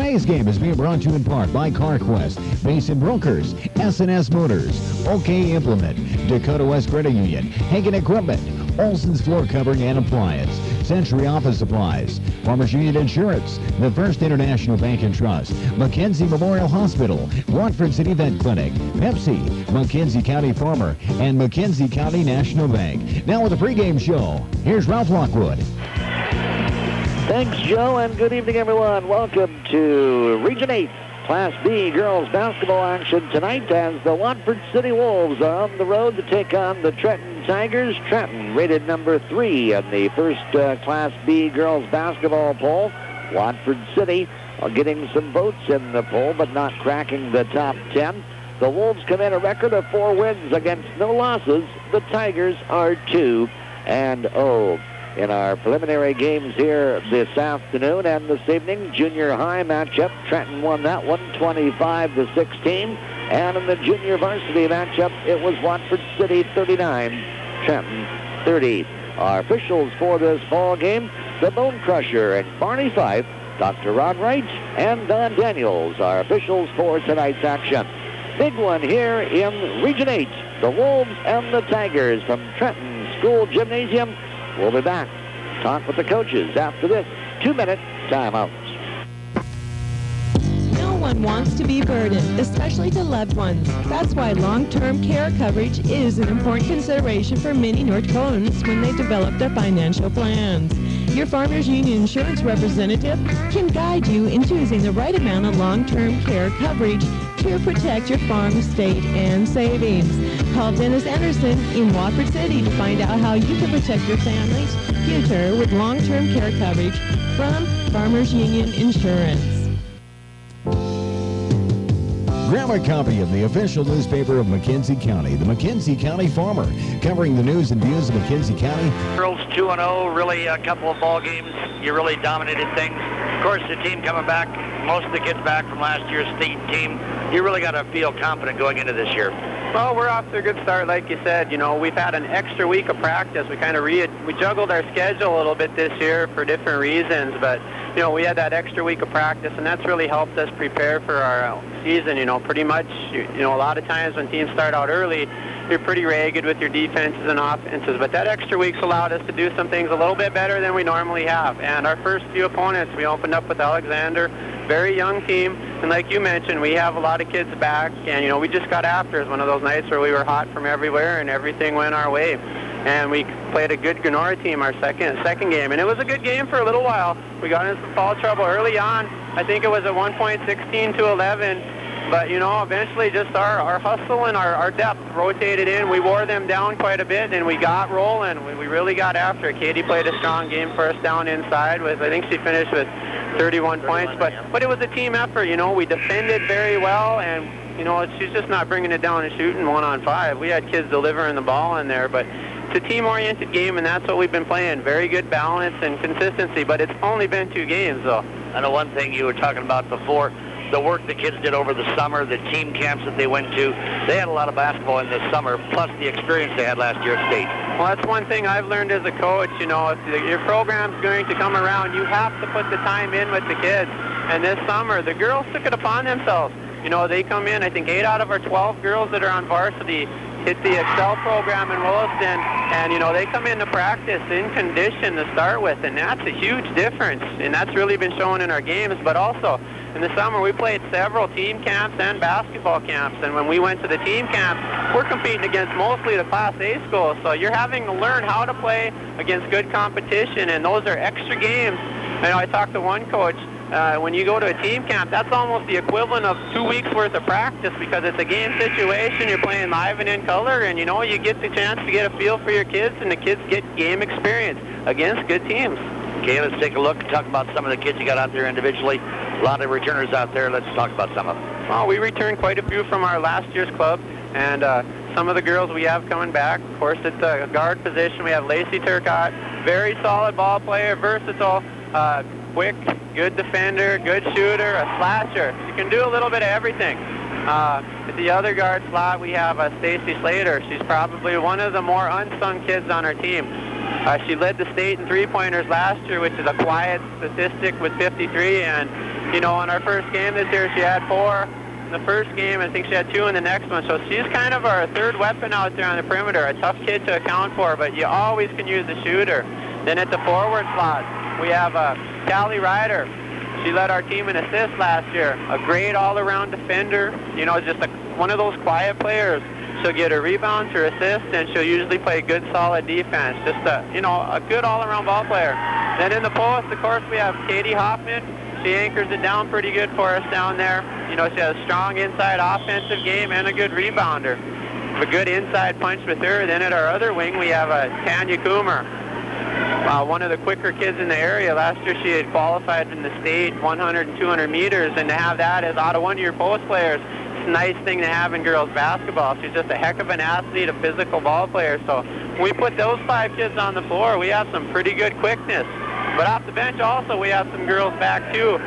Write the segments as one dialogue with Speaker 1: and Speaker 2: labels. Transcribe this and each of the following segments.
Speaker 1: Today's game is being brought to you in part by CarQuest, Basin Brokers, S&S Motors, OK Implement, Dakota West Credit Union, Hagen Equipment, Olson's Floor Covering and Appliance, Century Office Supplies, Farmers Union Insurance, the First International Bank and Trust, Mackenzie Memorial Hospital, Watford City Vet Clinic, Pepsi, Mackenzie County Farmer, and Mackenzie County National Bank. Now with the pregame show, here's Ralph Lockwood.
Speaker 2: Thanks, Joe, and good evening, everyone. Welcome to Region 8 Class B girls basketball action tonight as the Watford City Wolves are on the road to take on the Trenton Tigers. Trenton rated number 3 in the first Class B girls basketball poll. Watford City are getting some votes in the poll, but not cracking the top 10. The Wolves come in a record of 4 wins against no losses. The Tigers are 2-0. In our preliminary games here this afternoon and this evening, junior high matchup, Trenton won that one 25-16. And in the junior varsity matchup, it was Watford City 39, Trenton 30. Our officials for this ball game, the Bone Crusher and Barney Fife, Dr. Ron Wright, and Don Daniels, our officials for tonight's action. Big one here in Region 8, the Wolves and the Tigers from Trenton School Gymnasium. We'll be back. Talk with the coaches after this 2-minute timeout.
Speaker 3: No one wants to be burdened, especially to loved ones. That's why long-term care coverage is an important consideration for many North Dakotans when they develop their financial plans. Your Farmers Union insurance representative can guide you in choosing the right amount of long-term care coverage to protect your farm, estate, and savings. Call Dennis Anderson in Watford City to find out how you can protect your family's future with long-term care coverage from Farmers Union Insurance.
Speaker 1: Grab a copy of the official newspaper of Mackenzie County, the Mackenzie County Farmer, covering the news and views of Mackenzie County.
Speaker 4: Girls 2-0, really a couple of ball games. You really dominated things. Of course, the team coming back, most of the kids back from last year's state team. You really got to feel confident going into this year.
Speaker 5: Well, we're off to a good start, like you said. You know, we've had an extra week of practice. We kind of we juggled our schedule a little bit this year for different reasons, but you know, we had that extra week of practice, and that's really helped us prepare for our season. You know, pretty much, you know, a lot of times when teams start out early, you're pretty ragged with your defenses and offenses, but that extra week's allowed us to do some things a little bit better than we normally have. And our first few opponents, we opened up with Alexander, very young team, and like you mentioned, we have a lot of kids back, and you know, we just got after it. It was one of those nights where we were hot from everywhere and everything went our way. And we played a good Gennora team our second game, and it was a good game for a little while. We got into some foul trouble early on. I think it was at one point 16-11. But, you know, eventually just our hustle and our depth rotated in. We wore them down quite a bit, and we got rolling. We really got after it. Katie played a strong game for us down inside. I think she finished with 31 points. But it was a team effort, you know. We defended very well, and, you know, she's just not bringing it down and shooting 1-on-5. We had kids delivering the ball in there, but it's a team-oriented game, and that's what we've been playing. Very good balance and consistency, but it's only been 2 games, though.
Speaker 4: I know one thing you were talking about before, the work the kids did over the summer, the team camps that they went to. They had a lot of basketball in the summer, plus the experience they had last year at state.
Speaker 5: Well, that's one thing I've learned as a coach. You know, if your program's going to come around, you have to put the time in with the kids. And this summer, the girls took it upon themselves. You know, they come in, I think 8 out of our 12 girls that are on varsity hit the Excel program in Williston, and, you know, they come into practice in condition to start with, and that's a huge difference, and that's really been shown in our games. But also, in the summer, we played several team camps and basketball camps, and when we went to the team camps, we're competing against mostly the Class A schools, so you're having to learn how to play against good competition, and those are extra games. I know I talked to one coach, when you go to a team camp, that's almost the equivalent of 2 weeks worth of practice, because it's a game situation. You're playing live and in color, and you know, you get the chance to get a feel for your kids, and the kids get game experience against good teams.
Speaker 4: Okay, let's take a look and talk about some of the kids you got out there individually. A lot of returners out there. Let's talk about some of them.
Speaker 5: Well, we returned quite a few from our last year's club, and some of the girls we have coming back. Of course, at the guard position, we have Lacey Turcott, very solid ball player, versatile, quick, good defender, good shooter, a slasher. You can do a little bit of everything. At the other guard slot, we have Stacy Slater. She's probably one of the more unsung kids on our team. She led the state in three-pointers last year, which is a quiet statistic with 53, and you know, in our first game this year, she had 4. In the first game, I think she had 2 in the next one. So she's kind of our third weapon out there on the perimeter. A tough kid to account for, but you always can use a shooter. Then at the forward slot, we have Callie Ryder. She led our team in assists last year. A great all-around defender. You know, just one of those quiet players. She'll get her rebounds, her assists, and she'll usually play good, solid defense. Just a good all-around ball player. Then in the post, of course, we have Katie Hoffman. She anchors it down pretty good for us down there. You know, she has a strong inside offensive game and a good rebounder. A good inside punch with her. Then at our other wing, we have Tanya Coomer. One of the quicker kids in the area. Last year she had qualified in the state 100 and 200 meters, and to have that as out of one of your post players, it's a nice thing to have in girls basketball. She's just a heck of an athlete, a physical ball player. So when we put those 5 kids on the floor, we have some pretty good quickness. But off the bench also, we have some girls back too.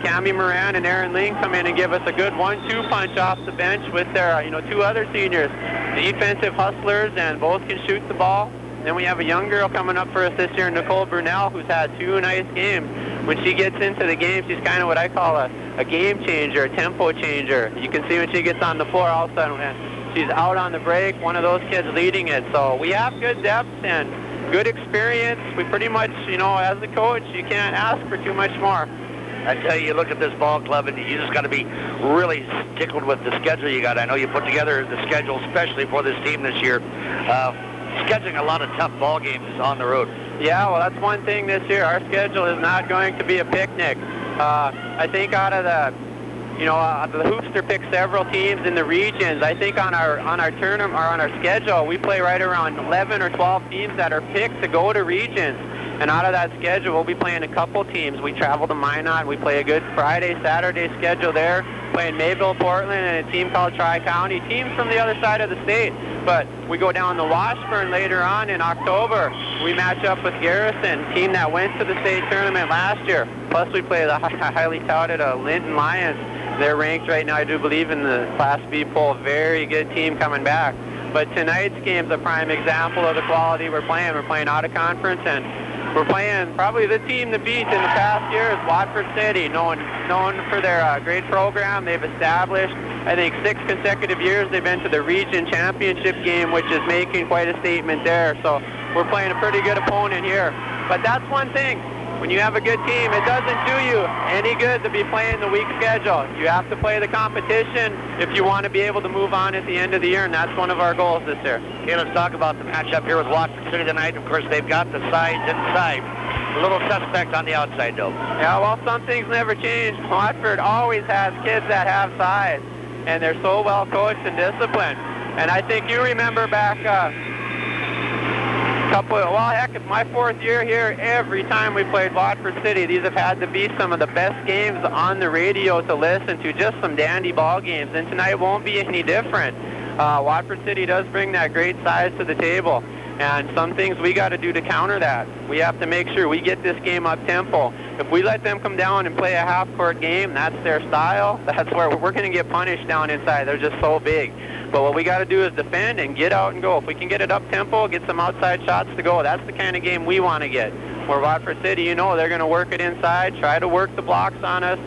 Speaker 5: Cami Moran and Erin Ling come in and give us a good 1-2 punch off the bench with their 2 other seniors, defensive hustlers, and both can shoot the ball. Then we have a young girl coming up for us this year, Nicole Brunel, who's had 2 nice games. When she gets into the game, she's kind of what I call a game changer, a tempo changer. You can see when she gets on the floor, all of a sudden she's out on the break, one of those kids leading it. So we have good depth and good experience. We pretty much, as a coach, you can't ask for too much more.
Speaker 4: I tell you, look at this ball club, and you just got to be really tickled with the schedule you got. I know you put together the schedule especially for this team this year. Scheduling a lot of tough ball games on the road.
Speaker 5: Yeah, well, that's one thing this year. Our schedule is not going to be a picnic. I think out of the Hoopster picked several teams in the regions. I think on our tournament or on our schedule, we play right around 11 or 12 teams that are picked to go to regions. And out of that schedule, we'll be playing a couple teams. We travel to Minot. We play a good Friday, Saturday schedule there. Playing Mayville, Portland, and a team called Tri-County. Teams from the other side of the state. But we go down to Washburn later on in October. We match up with Garrison, team that went to the state tournament last year. Plus, we play the highly touted Linton Lions. They're ranked right now, I do believe, in the Class B poll. Very good team coming back. But tonight's game's a prime example of the quality we're playing. We're playing out of conference, and we're playing probably the team to beat in the past years, Watford City, known for their great program. They've established, I think, 6 consecutive years they've been to the region championship game, which is making quite a statement there. So we're playing a pretty good opponent here. But that's one thing. When you have a good team, it doesn't do you any good to be playing the weak schedule. You have to play the competition if you want to be able to move on at the end of the year, and that's one of our goals this year.
Speaker 4: Okay, let's talk about the matchup here with Watford City tonight. Of course, they've got the size inside. A little suspect on the outside, though.
Speaker 5: Yeah, well, some things never change. Watford always has kids that have size, and they're so well coached and disciplined. And I think you remember back it's my 4th year here. Every time we played Watford City, these have had to be some of the best games on the radio to listen to, just some dandy ball games, and tonight won't be any different. Watford City does bring that great size to the table, and some things we got to do to counter that. We have to make sure we get this game up tempo. If we let them come down and play a half-court game, that's their style, that's where we're going to get punished down inside. They're just so big. But what we got to do is defend and get out and go. If we can get it up tempo, get some outside shots to go, that's the kind of game we want to get. Where Watford City, they're going to work it inside, try to work the blocks on us,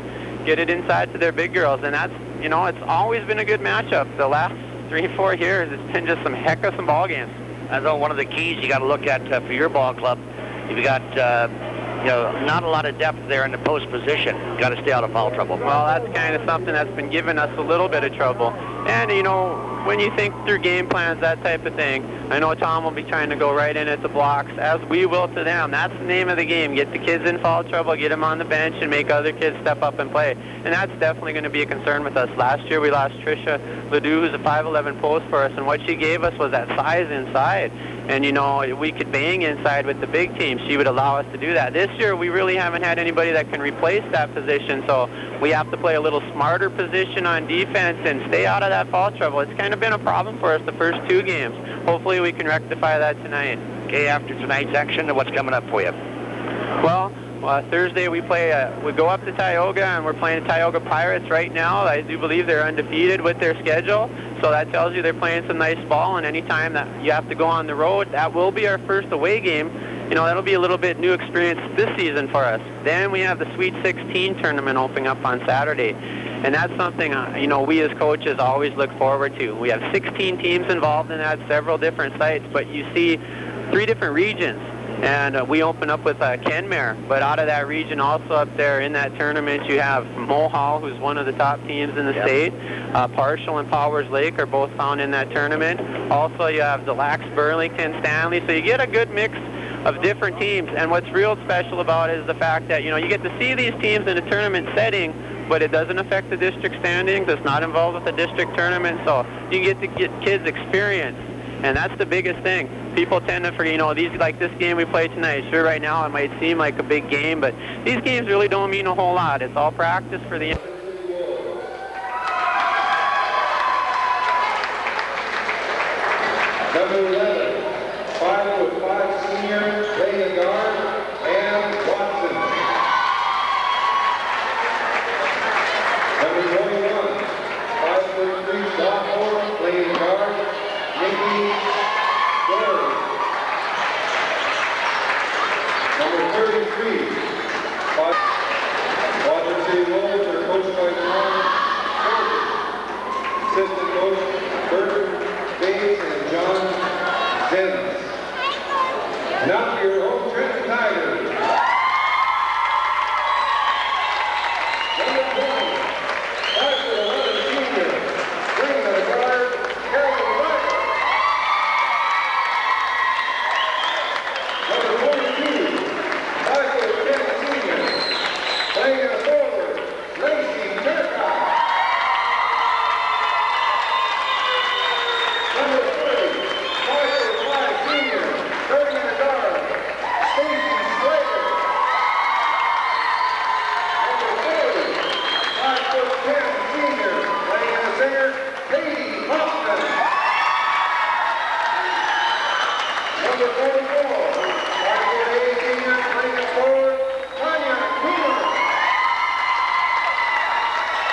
Speaker 5: get it inside to their big girls. And that's, it's always been a good matchup. The last 3-4 years, it's been just some heck of some ball games.
Speaker 4: I know one of the keys you got to look at for your ball club, you've got not a lot of depth there in the post position. Got to stay out of foul trouble.
Speaker 5: Well, that's kind of something that's been giving us a little bit of trouble. And, when you think through game plans, that type of thing, I know Tom will be trying to go right in at the blocks, as we will to them. That's the name of the game. Get the kids in foul trouble, get them on the bench, and make other kids step up and play. And that's definitely going to be a concern with us. Last year, we lost Tricia Ledoux, who's a 5'11" post for us, and what she gave us was that size inside. And, we could bang inside with the big team. She would allow us to do that. This year, we really haven't had anybody that can replace that position, so we have to play a little smarter position on defense and stay out of that foul trouble. It's kind of been a problem for us the first 2 games. Hopefully we can rectify that tonight.
Speaker 4: Okay, after tonight's action, what's coming up for you?
Speaker 5: Well, Thursday we go up to Tioga, and we're playing the Tioga Pirates right now. I do believe they're undefeated with their schedule, so that tells you they're playing some nice ball, and anytime that you have to go on the road, that will be our first away game. that'll be a little bit new experience this season for us. Then we have the Sweet 16 tournament opening up on Saturday. And that's something, we as coaches always look forward to. We have 16 teams involved in that, several different sites, but you see 3 different regions. And we open up with Kenmare, but out of that region also up there in that tournament you have Mohall, who's one of the top teams in the state. Parshall and Powers Lake are both found in that tournament. Also you have Des Lacs, Burlington, Stanley, so you get a good mix of different teams. And what's real special about it is the fact that, you get to see these teams in a tournament setting, but it doesn't affect the district standings. It's not involved with the district tournament, so you get to get kids experience. And that's the biggest thing. People tend to forget, these like this game we played tonight. Sure, right now it might seem like a big game, but these games really don't mean a whole lot. It's all practice for the...
Speaker 6: Number 11, 5'5" senior, playing guard, and Watson. Number 21, 5'3" sophomore, playing guard, Nikki Doherty. Number 33, Washington City Wolves are coached by Tom Doherty. Assistant coach, Burton Bates and John Zenz. Now for your home Trenton Tigers. Number 20, 5'11" senior, bringing the guard, Carolyn Wright. Number 22, 5'10" senior, playing a forward, Lacey Turcotte. Number 30, 5'5" senior, serving in the guard, Stacy Slater. Number 40, 5'10" senior, playing in the center, Katie Hoffman. Number 44, 5'8" senior, playing the forward, Tanya Coomer.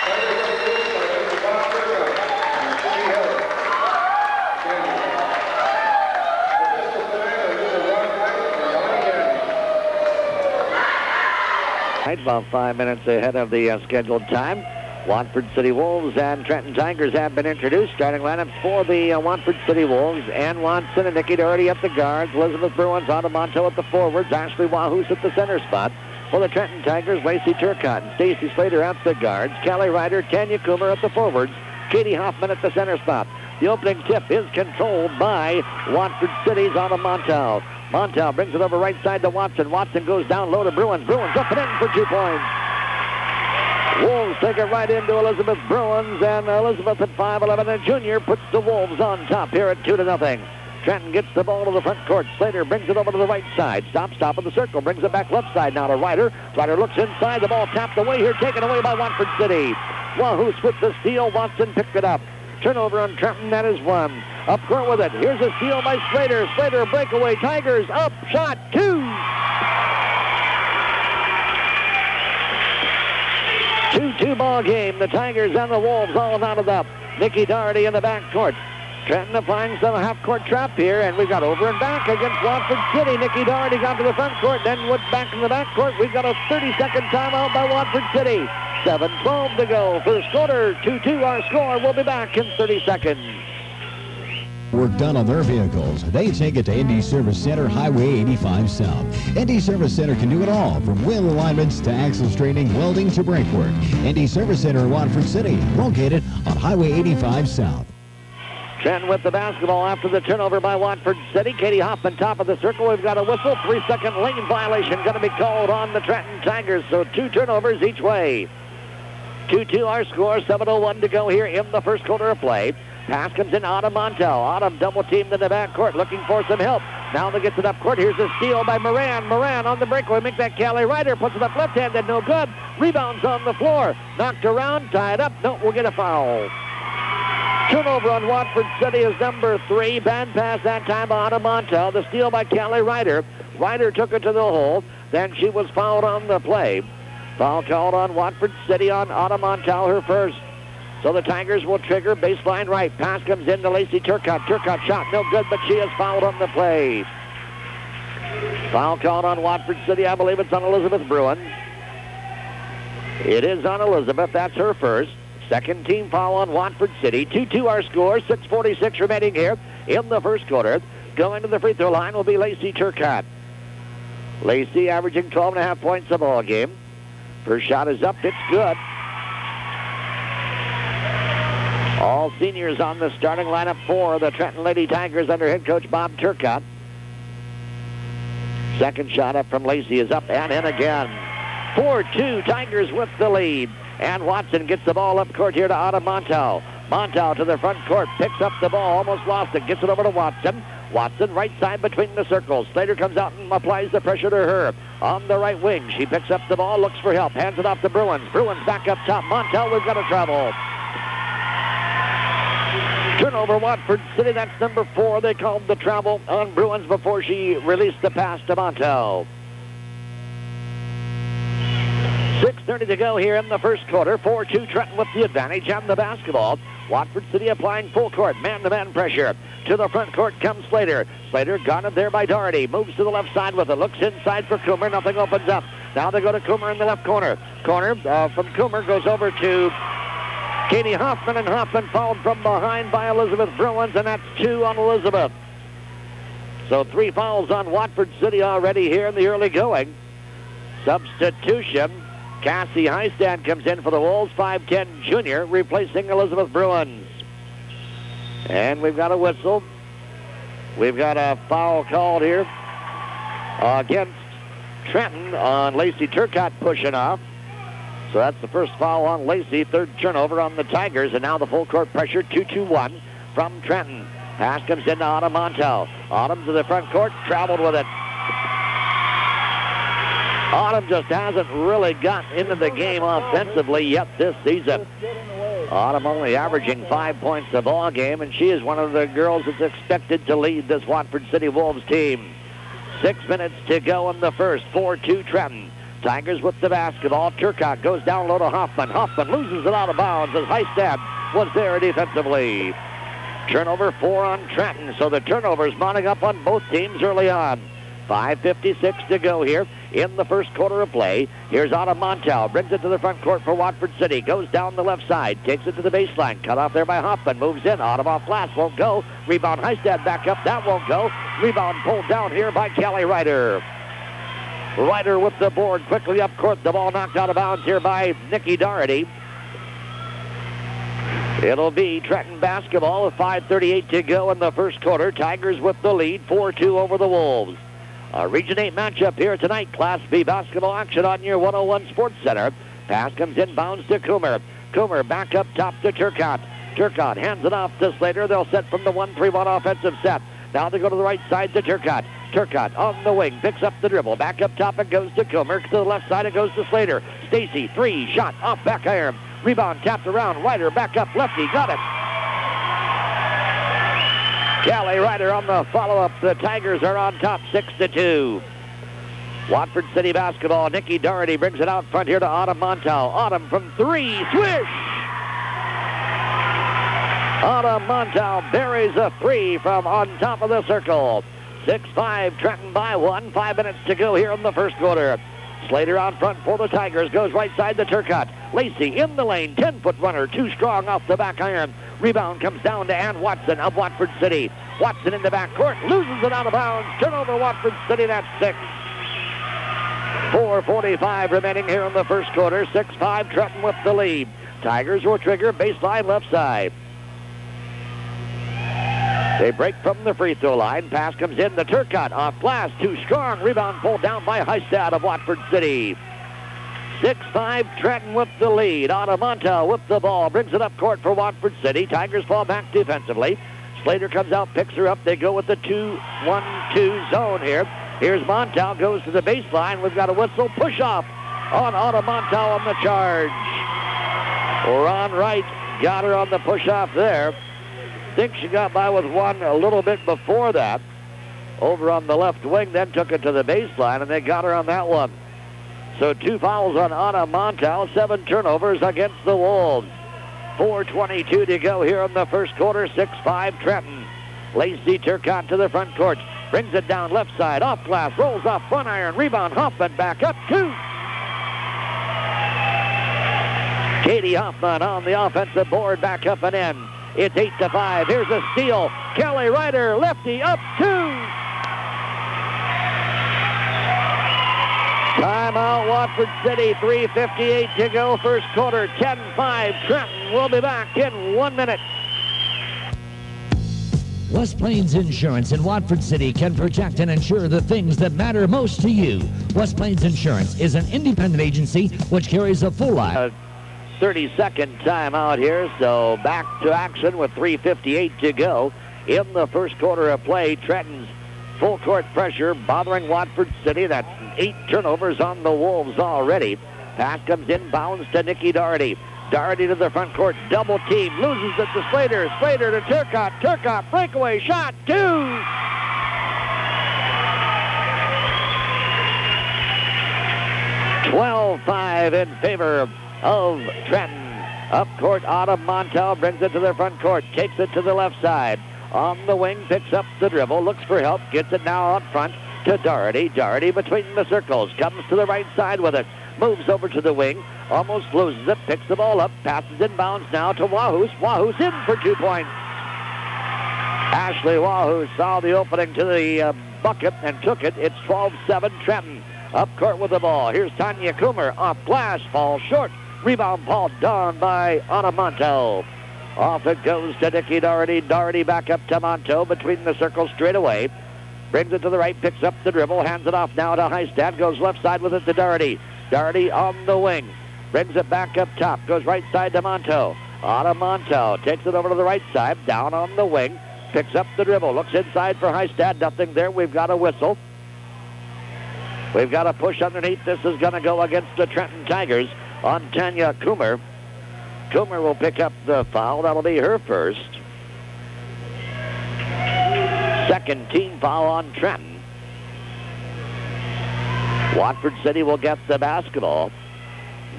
Speaker 6: Tigers are coached by Mr. Bob Turcotte and Cindy Heller.
Speaker 2: About 5 minutes ahead of the scheduled time. Watford City Wolves and Trenton Tigers have been introduced. Starting lineups for the Watford City Wolves: Ann Watson and Nikki Doherty at the guards, Elizabeth Bruins, Montel at the forwards, Ashley Wahus at the center spot. For the Trenton Tigers, Lacey Turcotte and Stacy Slater at the guards, Callie Ryder, Tanya Coomer at the forwards, Katie Hoffman at the center spot. The opening tip is controlled by Watford City's Montel. Montel brings it over right side to Watson. Watson goes down low to Bruins. Bruins up and in for 2 points. Wolves take it right into Elizabeth Bruins, and Elizabeth at 5'11", a junior, puts the Wolves on top here at 2-0. Trenton gets the ball to the front court. Slater brings it over to the right side. Stop in the circle. Brings it back left side now to Ryder. Ryder looks inside. The ball tapped away here, taken away by Watford City. Wahus with the steal. Watson picked it up. Turnover on Trenton, that is 1. Up court with it. Here's a steal by Slater. Slater breakaway. Tigers up. Shot 2. 2-2 ball game. The Tigers and the Wolves all knotted up. Nikki Doherty in the back court. Trenton applying some half-court trap here, and we've got over and back against Watford City. Nikki Doherty got to the front court, then went back in the back court. We've got a 30-second timeout by Watford City. 7:12 to go. First quarter, 2-2 our score. We'll be back in 30 seconds.
Speaker 1: Work done on their vehicles. They take it to ND Service Center, Highway 85 South. ND Service Center can do it all, from wheel alignments to axle straightening, welding to brake work. ND Service Center in Watford City, located on Highway 85 South.
Speaker 2: Trenton with the basketball after the turnover by Watford City. Katie Hoffman top of the circle. We've got a whistle. 3-second lane violation going to be called on the Trenton Tigers. So 2 turnovers each way. 2-2 our score. 7:01 to go here in the first quarter of play. Pass comes in Autumn Montel. Autumn double teamed in the back court, looking for some help. Now they get it up court. Here's a steal by Moran. Moran on the breakaway. Make that Callie Ryder. Puts it up left-handed. No good. Rebounds on the floor. Knocked around. Tied up. No, we'll get a foul. Turnover on Watford City is number 3. Bad pass that time by Autumn Montel. The steal by Callie Ryder. Ryder took it to the hole. Then she was fouled on the play. Foul called on Watford City on Autumn Montel, her first. So the Tigers will trigger baseline right. Pass comes in to Lacey Turcotte. Turcotte shot no good, but she is fouled on the play. Foul called on Watford City. I believe it's on Elizabeth Bruin. It is on Elizabeth. That's her first. Second team foul on Watford City. 2-2 our score. 6:46 remaining here in the first quarter. Going to the free throw line will be Lacey Turcotte. Lacey averaging 12.5 points a ball game. First shot is up. It's good. All seniors on the starting lineup for the Trenton Lady Tigers under head coach Bob Turcotte. Second shot up from Lacey is up and in again. 4-2, Tigers with the lead. And Watson gets the ball up court here to Autumn Montow. Montow to the front court, picks up the ball, almost lost it, gets it over to Watson. Watson right side between the circles. Slater comes out and applies the pressure to her. On the right wing, she picks up the ball, looks for help, hands it off to Bruins. Bruins back up top. Montow, we've got a travel. Turnover, Watford City. That's number 4. They called the travel on Bruins before she released the pass to Montow. 6:30 to go here in the first quarter. 4-2 Trenton with the advantage and the basketball. Watford City applying full court, man-to-man pressure. To the front court comes Slater. Slater guarded there by Doherty. Moves to the left side with it. Looks inside for Coomer. Nothing opens up. Now they go to Coomer in the left corner. Corner from Coomer goes over to Katie Hoffman, and Hoffman fouled from behind by Elizabeth Bruins, and that's 2 on Elizabeth. So 3 fouls on Watford City already here in the early going. Substitution. Cassie Heistad comes in for the Wolves, 5'10 junior, replacing Elizabeth Bruins. And we've got a whistle. We've got a foul called here against Trenton on Lacey Turcotte pushing off. So that's the first foul on Lacey, third turnover on the Tigers, and now the full court pressure, 2-2-1 from Trenton. Pass comes into Autumn Montow. Autumn to the front court, traveled with it. Autumn just hasn't really gotten into the game offensively yet this season. Autumn only averaging 5 points a ball game, and she is one of the girls that's expected to lead this Watford City Wolves team. 6 minutes to go in the first, 4-2 Trenton. Tigers with the basketball. Turcotte goes down low to Hoffman. Hoffman loses it out of bounds as Heistad was there defensively. Turnover 4 on Trenton, so the turnovers mounting up on both teams early on. 5:56 to go here in the first quarter of play. Here's Autumn Montow. Brings it to the front court for Watford City. Goes down the left side. Takes it to the baseline. Cut off there by Hoffman. Moves in. Autumn off glass. Won't go. Rebound Heistad back up. That won't go. Rebound pulled down here by Kelly Ryder. Ryder with the board quickly up court. The ball knocked out of bounds here by Nikki Doherty. It'll be Trenton basketball with 5:38 to go in the first quarter. Tigers with the lead, 4-2 over the Wolves. A Region 8 matchup here tonight. Class B basketball action on your 101 Sports Center. Pass comes inbounds to Coomer. Coomer back up top to Turcotte. Turcotte hands it off to Slater. They'll set from the 1-3-1 offensive set. Now they go to the right side to Turcotte. Turcotte on the wing, picks up the dribble. Back up top it goes to Coomer. To the left side it goes to Slater. Stacy, 3, shot, off back iron. Rebound tapped around. Ryder back up, lefty, got it. Kelly Ryder on the follow-up. The Tigers are on top, 6-2. Watford City basketball. Nikki Doherty brings it out front here to Autumn Montow. Autumn from 3, swish! Autumn Montow buries a 3 from on top of the circle. 6-5, Trenton by 1. 5 minutes to go here in the first quarter. Slater out front for the Tigers. Goes right side to Turcotte. Lacey in the lane. 10-foot runner. Too strong off the back iron. Rebound comes down to Ann Watson of Watford City. Watson in the backcourt. Loses it out of bounds. Turnover Watford City. That's 6. 4:45 remaining here in the first quarter. 6-5 Trenton with the lead. Tigers will trigger baseline left side. They break from the free throw line. Pass comes in to Turcotte. Off glass. Too strong. Rebound pulled down by Heistad of Watford City. 6-5 Trenton with the lead. Autumn Montow with the ball. Brings it up court for Watford City. Tigers fall back defensively. Slater comes out, picks her up. They go with the 2-1-2 zone here. Here's Montow. Goes to the baseline. We've got a whistle. Push off on Autumn Montow on the charge. Ron Wright got her on the push off there. I think she got by with one a little bit before that. Over on the left wing, then took it to the baseline, and they got her on that one. So 2 fouls on Anna Montow, 7 turnovers against the Wolves. 4:22 to go here in the first quarter, 6-5 Trenton. Lacey Turcotte to the front court. Brings it down left side, off glass, rolls off front iron, rebound, Hoffman back up, 2. Katie Hoffman on the offensive board, back up and in. It's 8-5. Here's a steal. Kelly Ryder, lefty, up 2. Timeout, Watford City, 3:58 to go, first quarter, 10-5. Trenton will be back in 1 minute.
Speaker 7: West Plains Insurance in Watford City can protect and insure the things that matter most to you. West Plains Insurance is an independent agency which carries a full line.
Speaker 2: 30-second timeout here, so back to action with 3:58 to go in the first quarter of play. Trenton's full court pressure bothering Watford City. That's 8 turnovers on the Wolves already. Pass comes inbounds to Nikki Doherty. Doherty to the front court, double team, loses it to Slater. Slater to Turcotte. Turcotte, breakaway shot, 2. 12-5 in favor of Trenton. Up court, Autumn Montel brings it to the front court, takes it to the left side. On the wing, picks up the dribble, looks for help, gets it now out front to Doherty. Doherty between the circles, comes to the right side with it. Moves over to the wing, almost loses it, picks the ball up, passes inbounds now to Wahus. Wahus in for 2 points. Ashley Wahus saw the opening to the bucket and took it. It's 12-7 Trenton. Up court with the ball. Here's Tanya Coomer off glass, falls short. Rebound ball down by Anna Montel. Off it goes to Nikki Doherty. Doherty back up to Montel between the circles straight away. Brings it to the right, picks up the dribble, hands it off now to Heistad. Goes left side with it to Doherty. Doherty on the wing. Brings it back up top. Goes right side to Montel. Anna Montel takes it over to the right side. Down on the wing. Picks up the dribble. Looks inside for Heistad. Nothing there. We've got a whistle. We've got a push underneath. This is going to go against the Trenton Tigers on Tanya Coomer. Coomer will pick up the foul. That'll be her first. Second team foul on Trenton. Watford City will get the basketball.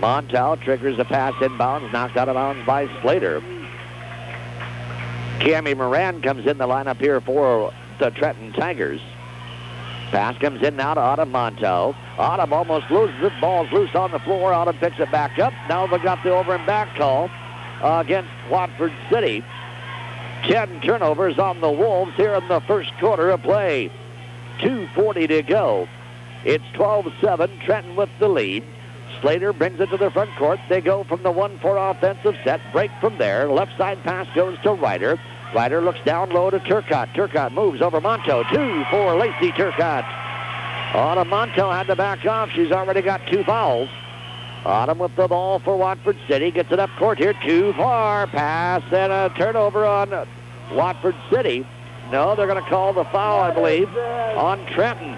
Speaker 2: Montel triggers a pass inbounds, knocked out of bounds by Slater. Cammie Moran comes in the lineup here for the Trenton Tigers. Pass comes in now to Autumn Montel. Autumn almost loses it. Ball's loose on the floor. Autumn picks it back up. Now they've got the over and back call against Watford City. 10 turnovers on the Wolves here in the first quarter of play. 2:40 to go. It's 12-7, Trenton with the lead. Slater brings it to the front court. They go from the 1-4 offensive set, break from there. Left side pass goes to Ryder. Ryder looks down low to Turcotte. Turcotte moves over Montel. 2 for Lacey Turcotte. Autumn Montel had to back off. She's already got 2 fouls. Autumn with the ball for Watford City. Gets it up court here. Too far. Pass and a turnover on Watford City. No, they're going to call the foul, I believe, on Trenton.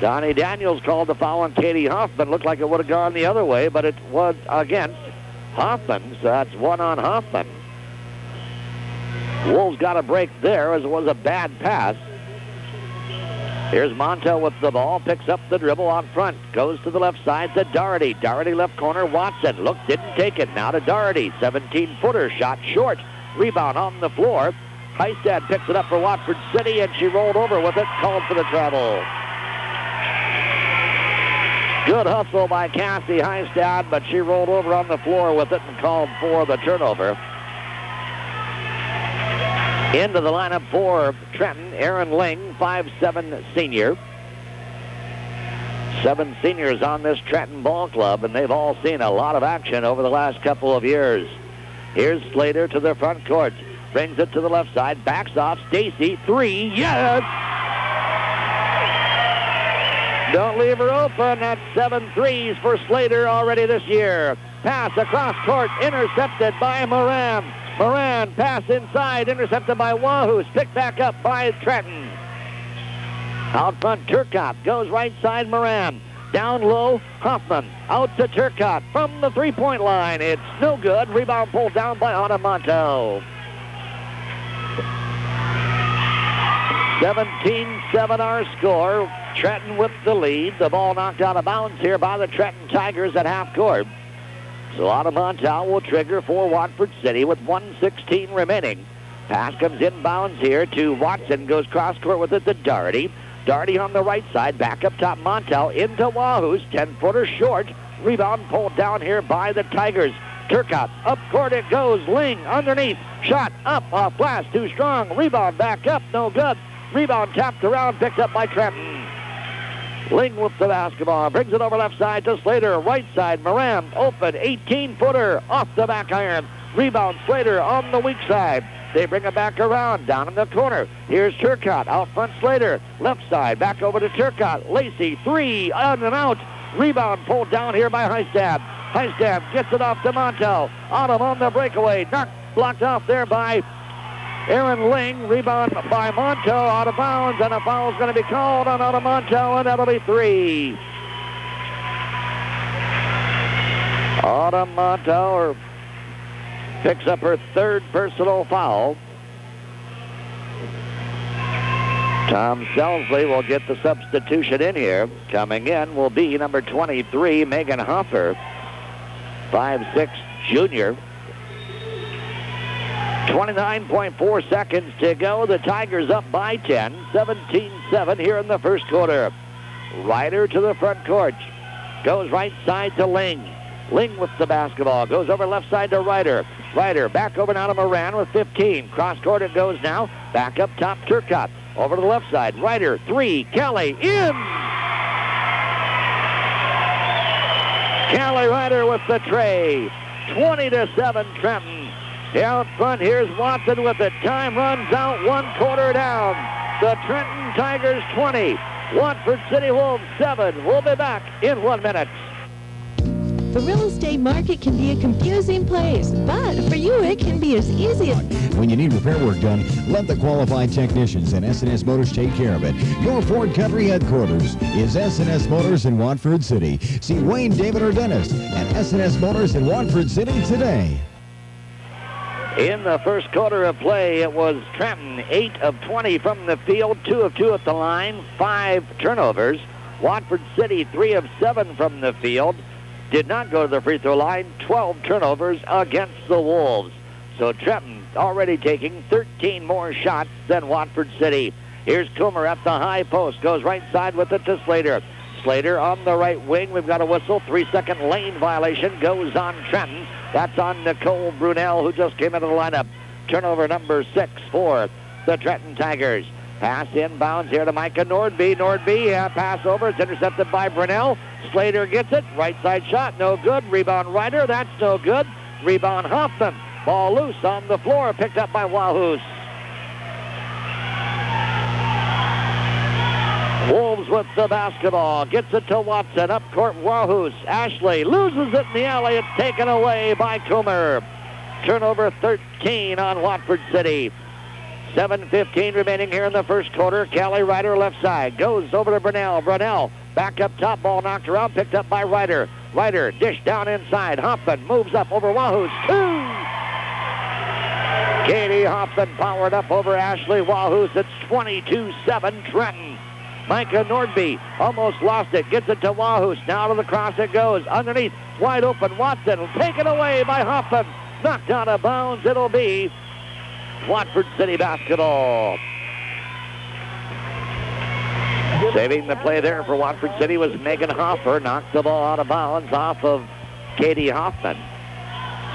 Speaker 2: Donnie Daniels called the foul on Katie Hoffman. Looked like it would have gone the other way, but it was against Hoffman, so that's 1 on Hoffman. Wolves got a break there as it was a bad pass. Here's Montel with the ball, picks up the dribble out front, goes to the left side to Doherty. Doherty left corner, Watson. Look, didn't take it. Now to Doherty. 17-footer, shot short. Rebound on the floor. Heistad picks it up for Watford City, and she rolled over with it, called for the travel. Good hustle by Cassie Heistad, but she rolled over on the floor with it and called for the turnover. Into the lineup for Trenton, Aaron Ling, 5'7" senior. 7 seniors on this Trenton ball club, and they've all seen a lot of action over the last couple of years. Here's Slater to the front court. Brings it to the left side, backs off. Stacy, 3, yes! Don't leave her open. That's 7 threes for Slater already this year. Pass across court, intercepted by Moran. Moran, pass inside, intercepted by Wahus. Picked back up by Trenton. Out front, Turcotte goes right side, Moran. Down low, Hoffman. Out to Turcotte from the three-point line. It's no good. Rebound pulled down by Autumn Montel. 17-7 our score. Trenton with the lead. The ball knocked out of bounds here by the Trenton Tigers at half court. So Autumn Montel will trigger for Watford City with 1:16 remaining. Pass comes inbounds here to Watson. Goes cross court with it to Doherty. Doherty on the right side. Back up top Montel into Wahoo's. 10-footer short. Rebound pulled down here by the Tigers. Turcotte. Up court it goes. Ling underneath. Shot up off glass. Too strong. Rebound back up. No good. Rebound tapped around. Picked up by Trenton. Ling with the basketball. Brings it over left side to Slater. Right side. Moran open. 18-footer off the back iron. Rebound Slater on the weak side. They bring it back around, down in the corner. Here's Turcotte, out front Slater. Left side, back over to Turcotte. Lacey, 3, on and out. Rebound pulled down here by Heistab. Heistab gets it off to Montel. Autumn on the breakaway. Knocked, blocked off there by Aaron Ling. Rebound by Montel, out of bounds, and a foul's going to be called on Autumn Montel, and that'll be 3. Autumn Montel picks up her 3rd personal foul. Tom Selsley will get the substitution in here. Coming in will be number 23, Megan Hoffer, 5'6" junior. 29.4 seconds to go. The Tigers up by 10, 17-7 here in the first quarter. Ryder to the front court. Goes right side to Ling. Ling with the basketball. Goes over left side to Ryder. Ryder back over now to Moran with 15. Cross court it goes now. Back up top Turcotte. Over to the left side. Ryder, 3. Kelly in. Kelly Ryder with the tray. 20-7 Trenton. Out front, here's Watson with it. Time runs out, 1 quarter down. The Trenton Tigers 20. Watford City Wolves 7. We'll be back in 1 minute.
Speaker 3: The real estate market can be a confusing place, but for you it can be as easy as...
Speaker 1: When you need repair work done, let the qualified technicians at S&S Motors take care of it. Your Ford Country headquarters is S&S Motors in Watford City. See Wayne, David, or Dennis at S&S Motors in Watford City today.
Speaker 2: In the first quarter of play, it was Trenton, 8 of 20 from the field, 2 of 2 at the line, 5 turnovers. Watford City, 3 of 7 from the field. Did not go to the free throw line, 12 turnovers against the Wolves. So Trenton already taking 13 more shots than Watford City. Here's Coomer at the high post, goes right side with it to Slater. Slater on the right wing, we've got a whistle, 3-second lane violation goes on Trenton. That's on Nicole Brunel, who just came into the lineup. Turnover number 6 for the Trenton Tigers. Pass inbounds here to Micah Nordby. Nordby, pass over. It's intercepted by Brunel. Slater gets it. Right side shot, no good. Rebound Ryder, that's no good. Rebound Hoffman. Ball loose on the floor, picked up by Wahoos. Wolves with the basketball. Gets it to Watson. Up court, Wahoos. Ashley loses it in the alley. It's taken away by Coomer. Turnover 13 on Watford City. 7:15 remaining here in the first quarter. Kelly Ryder left side. Goes over to Brunel. Brunel back up top. Ball knocked around. Picked up by Ryder. Ryder dish down inside. Hoffman moves up over Wahoos. 2. Katie Hoffman powered up over Ashley Wahoos. It's 22-7 Trenton. Micah Nordby almost lost it. Gets it to Wahoos. Now to the cross it goes. Underneath. Wide open. Watson taken away by Hoffman. Knocked out of bounds. It'll be Watford City basketball. Saving the play there for Watford City was Megan Hoffer. Knocked the ball out of bounds off of Katie Hoffman.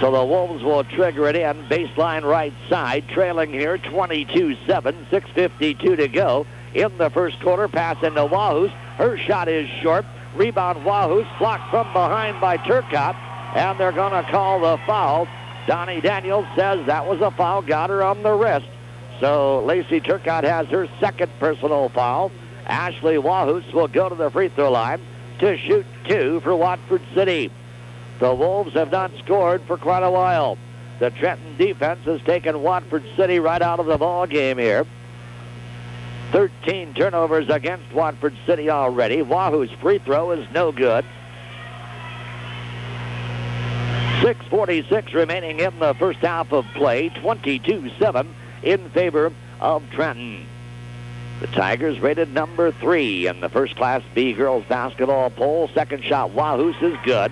Speaker 2: So the Wolves will trigger it in. Baseline right side. Trailing here 22-7. 6:52 to go in the first quarter. Pass into Wahoos. Her shot is short. Rebound Wahoos. Blocked from behind by Turcotte. And they're going to call the foul. Donnie Daniels says that was a foul. Got her on the wrist. So Lacey Turcotte has her 2nd personal foul. Ashley Wahoos will go to the free throw line to shoot 2 for Watford City. The Wolves have not scored for quite a while. The Trenton defense has taken Watford City right out of the ball game here. 13 turnovers against Watford City already. Wahoo's free throw is no good. 6:46 remaining in the first half of play. 22-7 in favor of Trenton. The Tigers rated number 3 in the first Class B girls basketball poll. Second shot, Wahoos is good.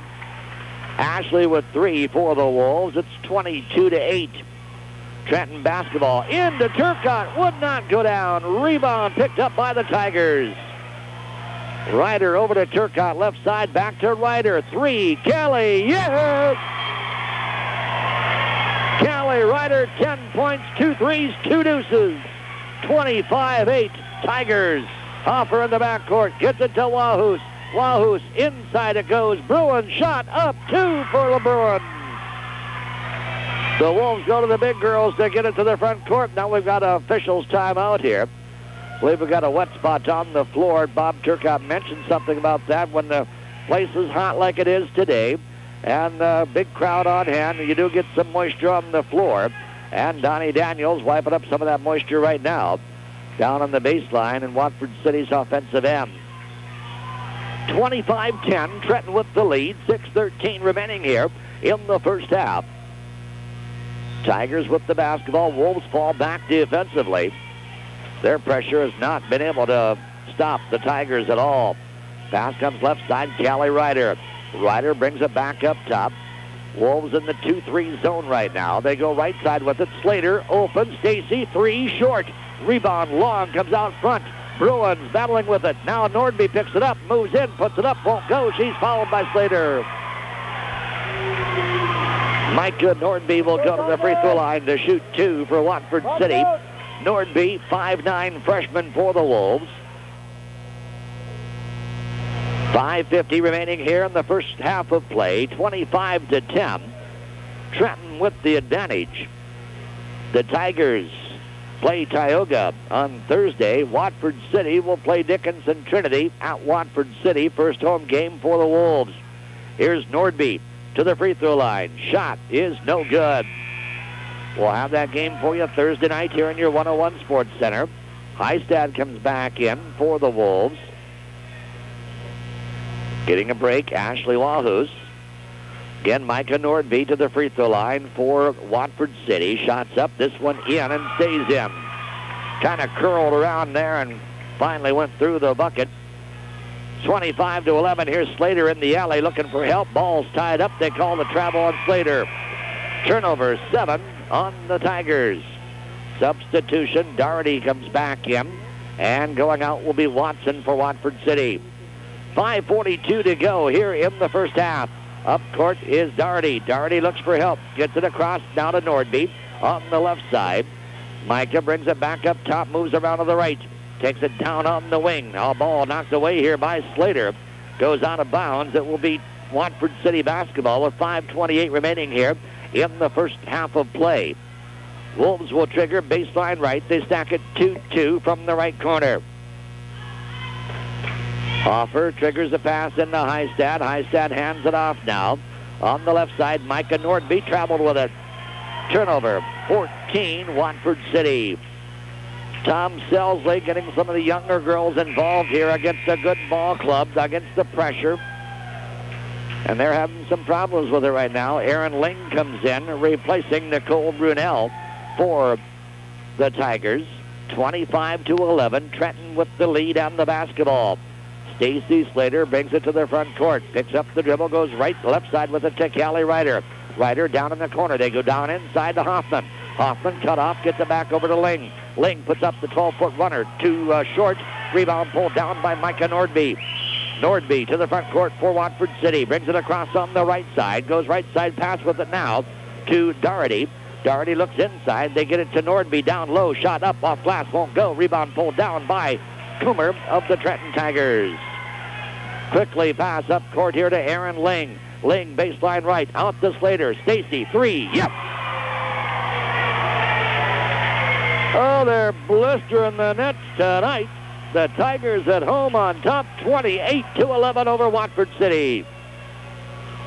Speaker 2: Ashley with 3 for the Wolves. It's 22-8. Trenton basketball into Turcotte, would not go down. Rebound picked up by the Tigers. Ryder over to Turcotte, left side, back to Ryder. 3, Kelly, yes! Kelly Ryder, 10 points, 2 threes, 2 deuces. 25-8, Tigers. Hoffer in the backcourt, gets it to Wahus. Wahus, inside it goes. Bruin shot up, 2 for the Bruins. The Wolves go to the big girls to get it to the front court. Now we've got an officials timeout here. I believe we've got a wet spot on the floor. Bob Turcotte mentioned something about that when the place is hot like it is today. And a big crowd on hand. You do get some moisture on the floor. And Donnie Daniels wiping up some of that moisture right now down on the baseline in Watford City's offensive end. 25-10, Trenton with the lead. 6:13 remaining here in the first half. Tigers with the basketball. Wolves fall back defensively. Their pressure has not been able to stop the Tigers at all. Pass comes left side, Callie Ryder. Ryder brings it back up top. Wolves in the 2-3 zone right now. They go right side with it. Slater open. Stacy, 3 short. Rebound long, comes out front. Bruins battling with it. Now Nordby picks it up, moves in, puts it up, won't go. She's fouled by Slater. Micah Nordby will go to the free throw line to shoot 2 for Watford City. Nordby, 5'9" freshman for the Wolves. 5:50 remaining here in the first half of play. 25-10. Trenton with the advantage. The Tigers play Tioga on Thursday. Watford City will play Dickinson Trinity at Watford City. First home game for the Wolves. Here's Nordby to the free throw line. Shot is no good. We'll have that game for you Thursday night here in your 101 Sports Center. Heistad comes back in for the Wolves. Getting a break, Ashley Wahus. Again, Micah Nordby to the free throw line for Watford City. Shots up, this one in and stays in. Kind of curled around there and finally went through the bucket. 25-11. Here's Slater in the alley looking for help. Ball's tied up. They call the travel on Slater. Turnover 7 on the Tigers. Substitution. Doherty comes back in. And going out will be Watson for Watford City. 5:42 to go here in the first half. Up court is Doherty. Doherty looks for help. Gets it across now to Nordby on the left side. Micah brings it back up top. Moves around to the right. Takes it down on the wing. A ball knocked away here by Slater. Goes out of bounds. It will be Watford City basketball with 5:28 remaining here in the first half of play. Wolves will trigger baseline right. They stack it 2-2 from the right corner. Hoffer triggers the pass into Heistad. Heistad hands it off now. On the left side, Micah Nordby traveled with it. Turnover 14, Watford City. Tom Selsley getting some of the younger girls involved here against a good ball club, against the pressure. And they're having some problems with it right now. Aaron Ling comes in, replacing Nicole Brunel for the Tigers. 25-11, Trenton with the lead on the basketball. Stacy Slater brings it to the front court. Picks up the dribble, goes right, left side with it to Callie Ryder. Ryder down in the corner. They go down inside to Hoffman. Hoffman cut off, gets it back over to Ling. Ling puts up the 12-foot runner. Too short. Rebound pulled down by Micah Nordby. Nordby to the front court for Watford City. Brings it across on the right side. Goes right side pass with it now to Doherty. Doherty looks inside. They get it to Nordby down low. Shot up off glass. Won't go. Rebound pulled down by Coomer of the Trenton Tigers. Quickly pass up court here to Aaron Ling. Ling baseline right. Out to Slater. Stacy, 3. Yep. Oh, they're blistering the nets tonight. The Tigers at home on top, 28-11 over Watford City.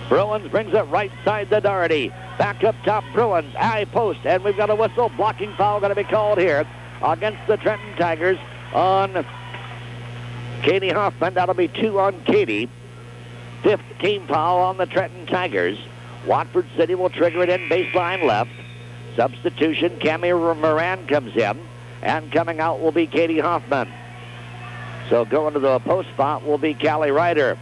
Speaker 2: Bruins brings it right side to Doherty. Back up top, Bruins, high post, and we've got a whistle. Blocking foul going to be called here against the Trenton Tigers on Katie Hoffman. That'll be 2 on Katie. 5th team foul on the Trenton Tigers. Watford City will trigger it in baseline left. Substitution, Cami Moran comes in, and coming out will be Katie Hoffman. So going to the post spot will be Callie Ryder.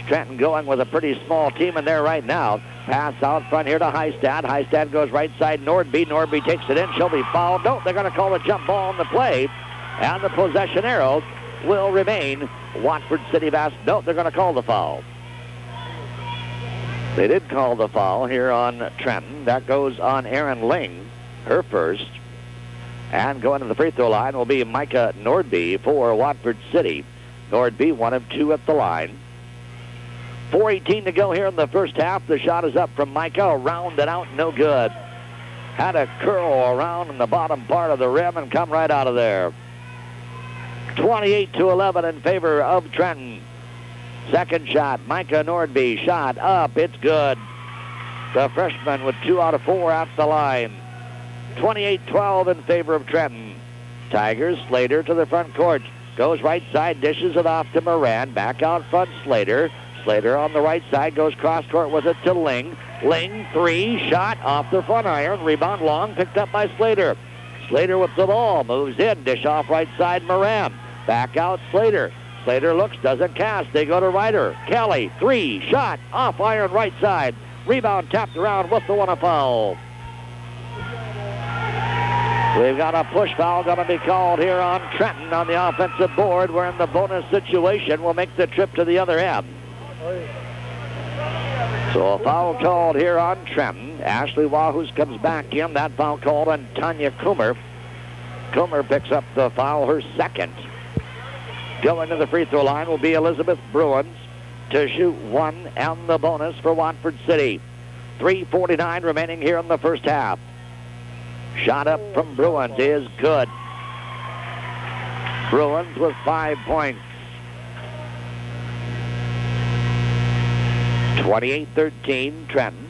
Speaker 2: Trenton going with a pretty small team in there right now. pass out front here to Heistad. Heistad goes right side, Nordby. Nordby takes it in. She'll be fouled. No, they're going to call a jump ball on the play. And the possession arrow will remain Watford City basketball. No, they're going to call the foul. They did call the foul here on Trenton. That goes on Erin Ling, her first. And going to the free throw line will be Micah Nordby for Watford City. Nordby, 1 of 2 at the line. 4:18 to go here in the first half. The shot is up from Micah. Around and out, no good. Had a curl around in the bottom part of the rim and come right out of there. 28-11 in favor of Trenton. Second shot, Micah Nordby. Shot up, it's good. The freshman with 2 out of 4 at the line. 28-12 in favor of Trenton. Tigers, Slater to the front court. Goes right side, dishes it off to Moran. Back out front, Slater. Slater on the right side, goes cross court with it to Ling. Ling, 3, shot off the front iron. Rebound long, picked up by Slater. Slater with the ball, moves in, dish off right side, Moran. Back out, Slater. Slater looks, doesn't cast. They go to Ryder. Kelly, 3, shot off iron right side. Rebound tapped around with the one foul. We've got a push foul going to be called here on Trenton on the offensive board. We're in the bonus situation. We'll make the trip to the other end. So a foul called here on Trenton. Ashley Wahus comes back in. That foul called on Tanya Coomer. Coomer picks up the foul, her second. Going to the free throw line will be Elizabeth Bruins to shoot 1 and the bonus for Watford City. 3:49 remaining here in the first half. Shot up from Bruins is good. Bruins with 5 points. 28-13 Trenton.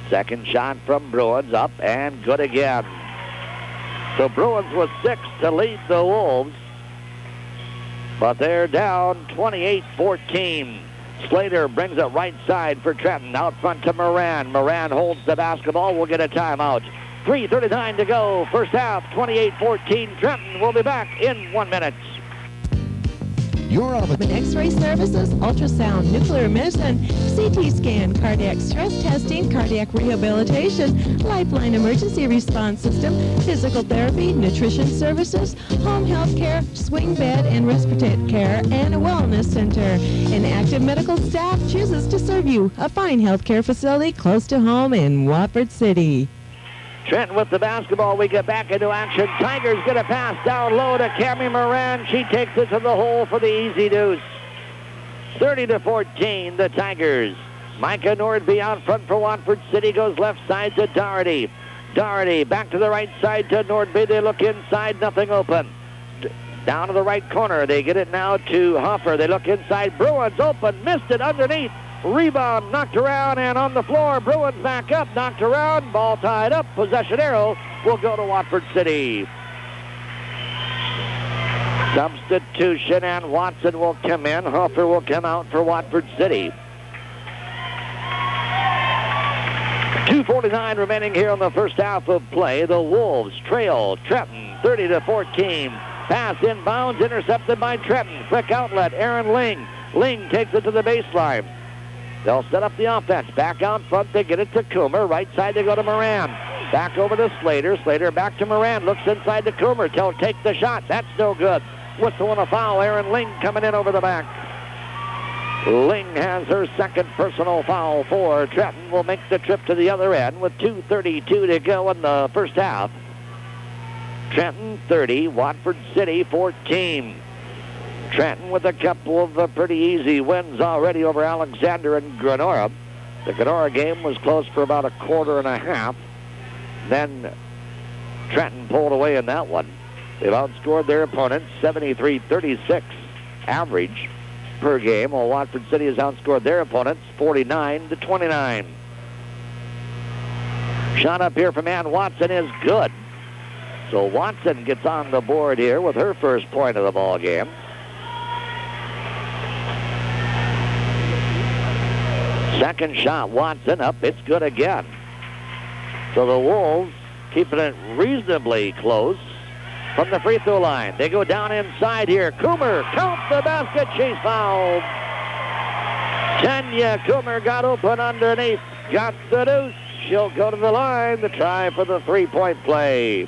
Speaker 2: Second shot from Bruins up and good again. So Bruins with 6 to lead the Wolves. But they're down 28-14. Slater brings it right side for Trenton. Out front to Moran. Moran holds the basketball. We'll get a timeout. 3:39 to go. First half, 28-14. Trenton will be back in 1 minute.
Speaker 1: You're on the
Speaker 3: X-ray services, ultrasound, nuclear medicine, CT scan, cardiac stress testing, cardiac rehabilitation, lifeline emergency response system, physical therapy, nutrition services, home health care, swing bed and respiratory care, and a wellness center. An active medical staff chooses to serve you. A fine healthcare facility close to home in Watford City.
Speaker 2: Trenton with the basketball. We get back into action. Tigers get a pass down low to Cammie Moran. She takes it to the hole for the easy deuce. 30-14, the Tigers. Micah Nordby out front for Watford City. Goes left side to Doherty. Doherty back to the right side to Nordby. They look inside, nothing open. Down to the right corner. They get it now to Hoffer. They look inside. Bruins open. Missed it underneath. Rebound knocked around and on the floor. Bruins back up, knocked around, ball tied up. Possession arrow will go to Watford City. Substitution and Watson will come in. Hoffer will come out for Watford City. 2:49 remaining here in the first half of play. The Wolves trail Trenton 30-14. Pass inbounds, intercepted by Trenton. Quick outlet, Erin Ling. Ling takes it to the baseline. They'll set up the offense. Back out front, they get it to Coomer. Right side, they go to Moran. Back over to Slater. Slater back to Moran. Looks inside to Coomer. Take the shot. That's no good. Whistle and a foul. Erin Ling coming in over the back. Ling has her second personal foul for Trenton. Will make the trip to the other end with 2:32 to go in the first half. Trenton 30, Watford City 14. Trenton with a couple of pretty easy wins already over Alexander and Grenora. The Grenora game was close for about a quarter and a half. Then Trenton pulled away in that one. They've outscored their opponents 73-36 average per game, while Watford City has outscored their opponents 49-29. Shot up here from Ann Watson is good. So Watson gets on the board here with her first point of the ball game. Second shot, Watson up. It's good again. So the Wolves keeping it reasonably close from the free throw line. They go down inside here. Coomer counts the basket. She's fouled. Tanya Coomer got open underneath. got the deuce. She'll go to the line to try for the three-point play.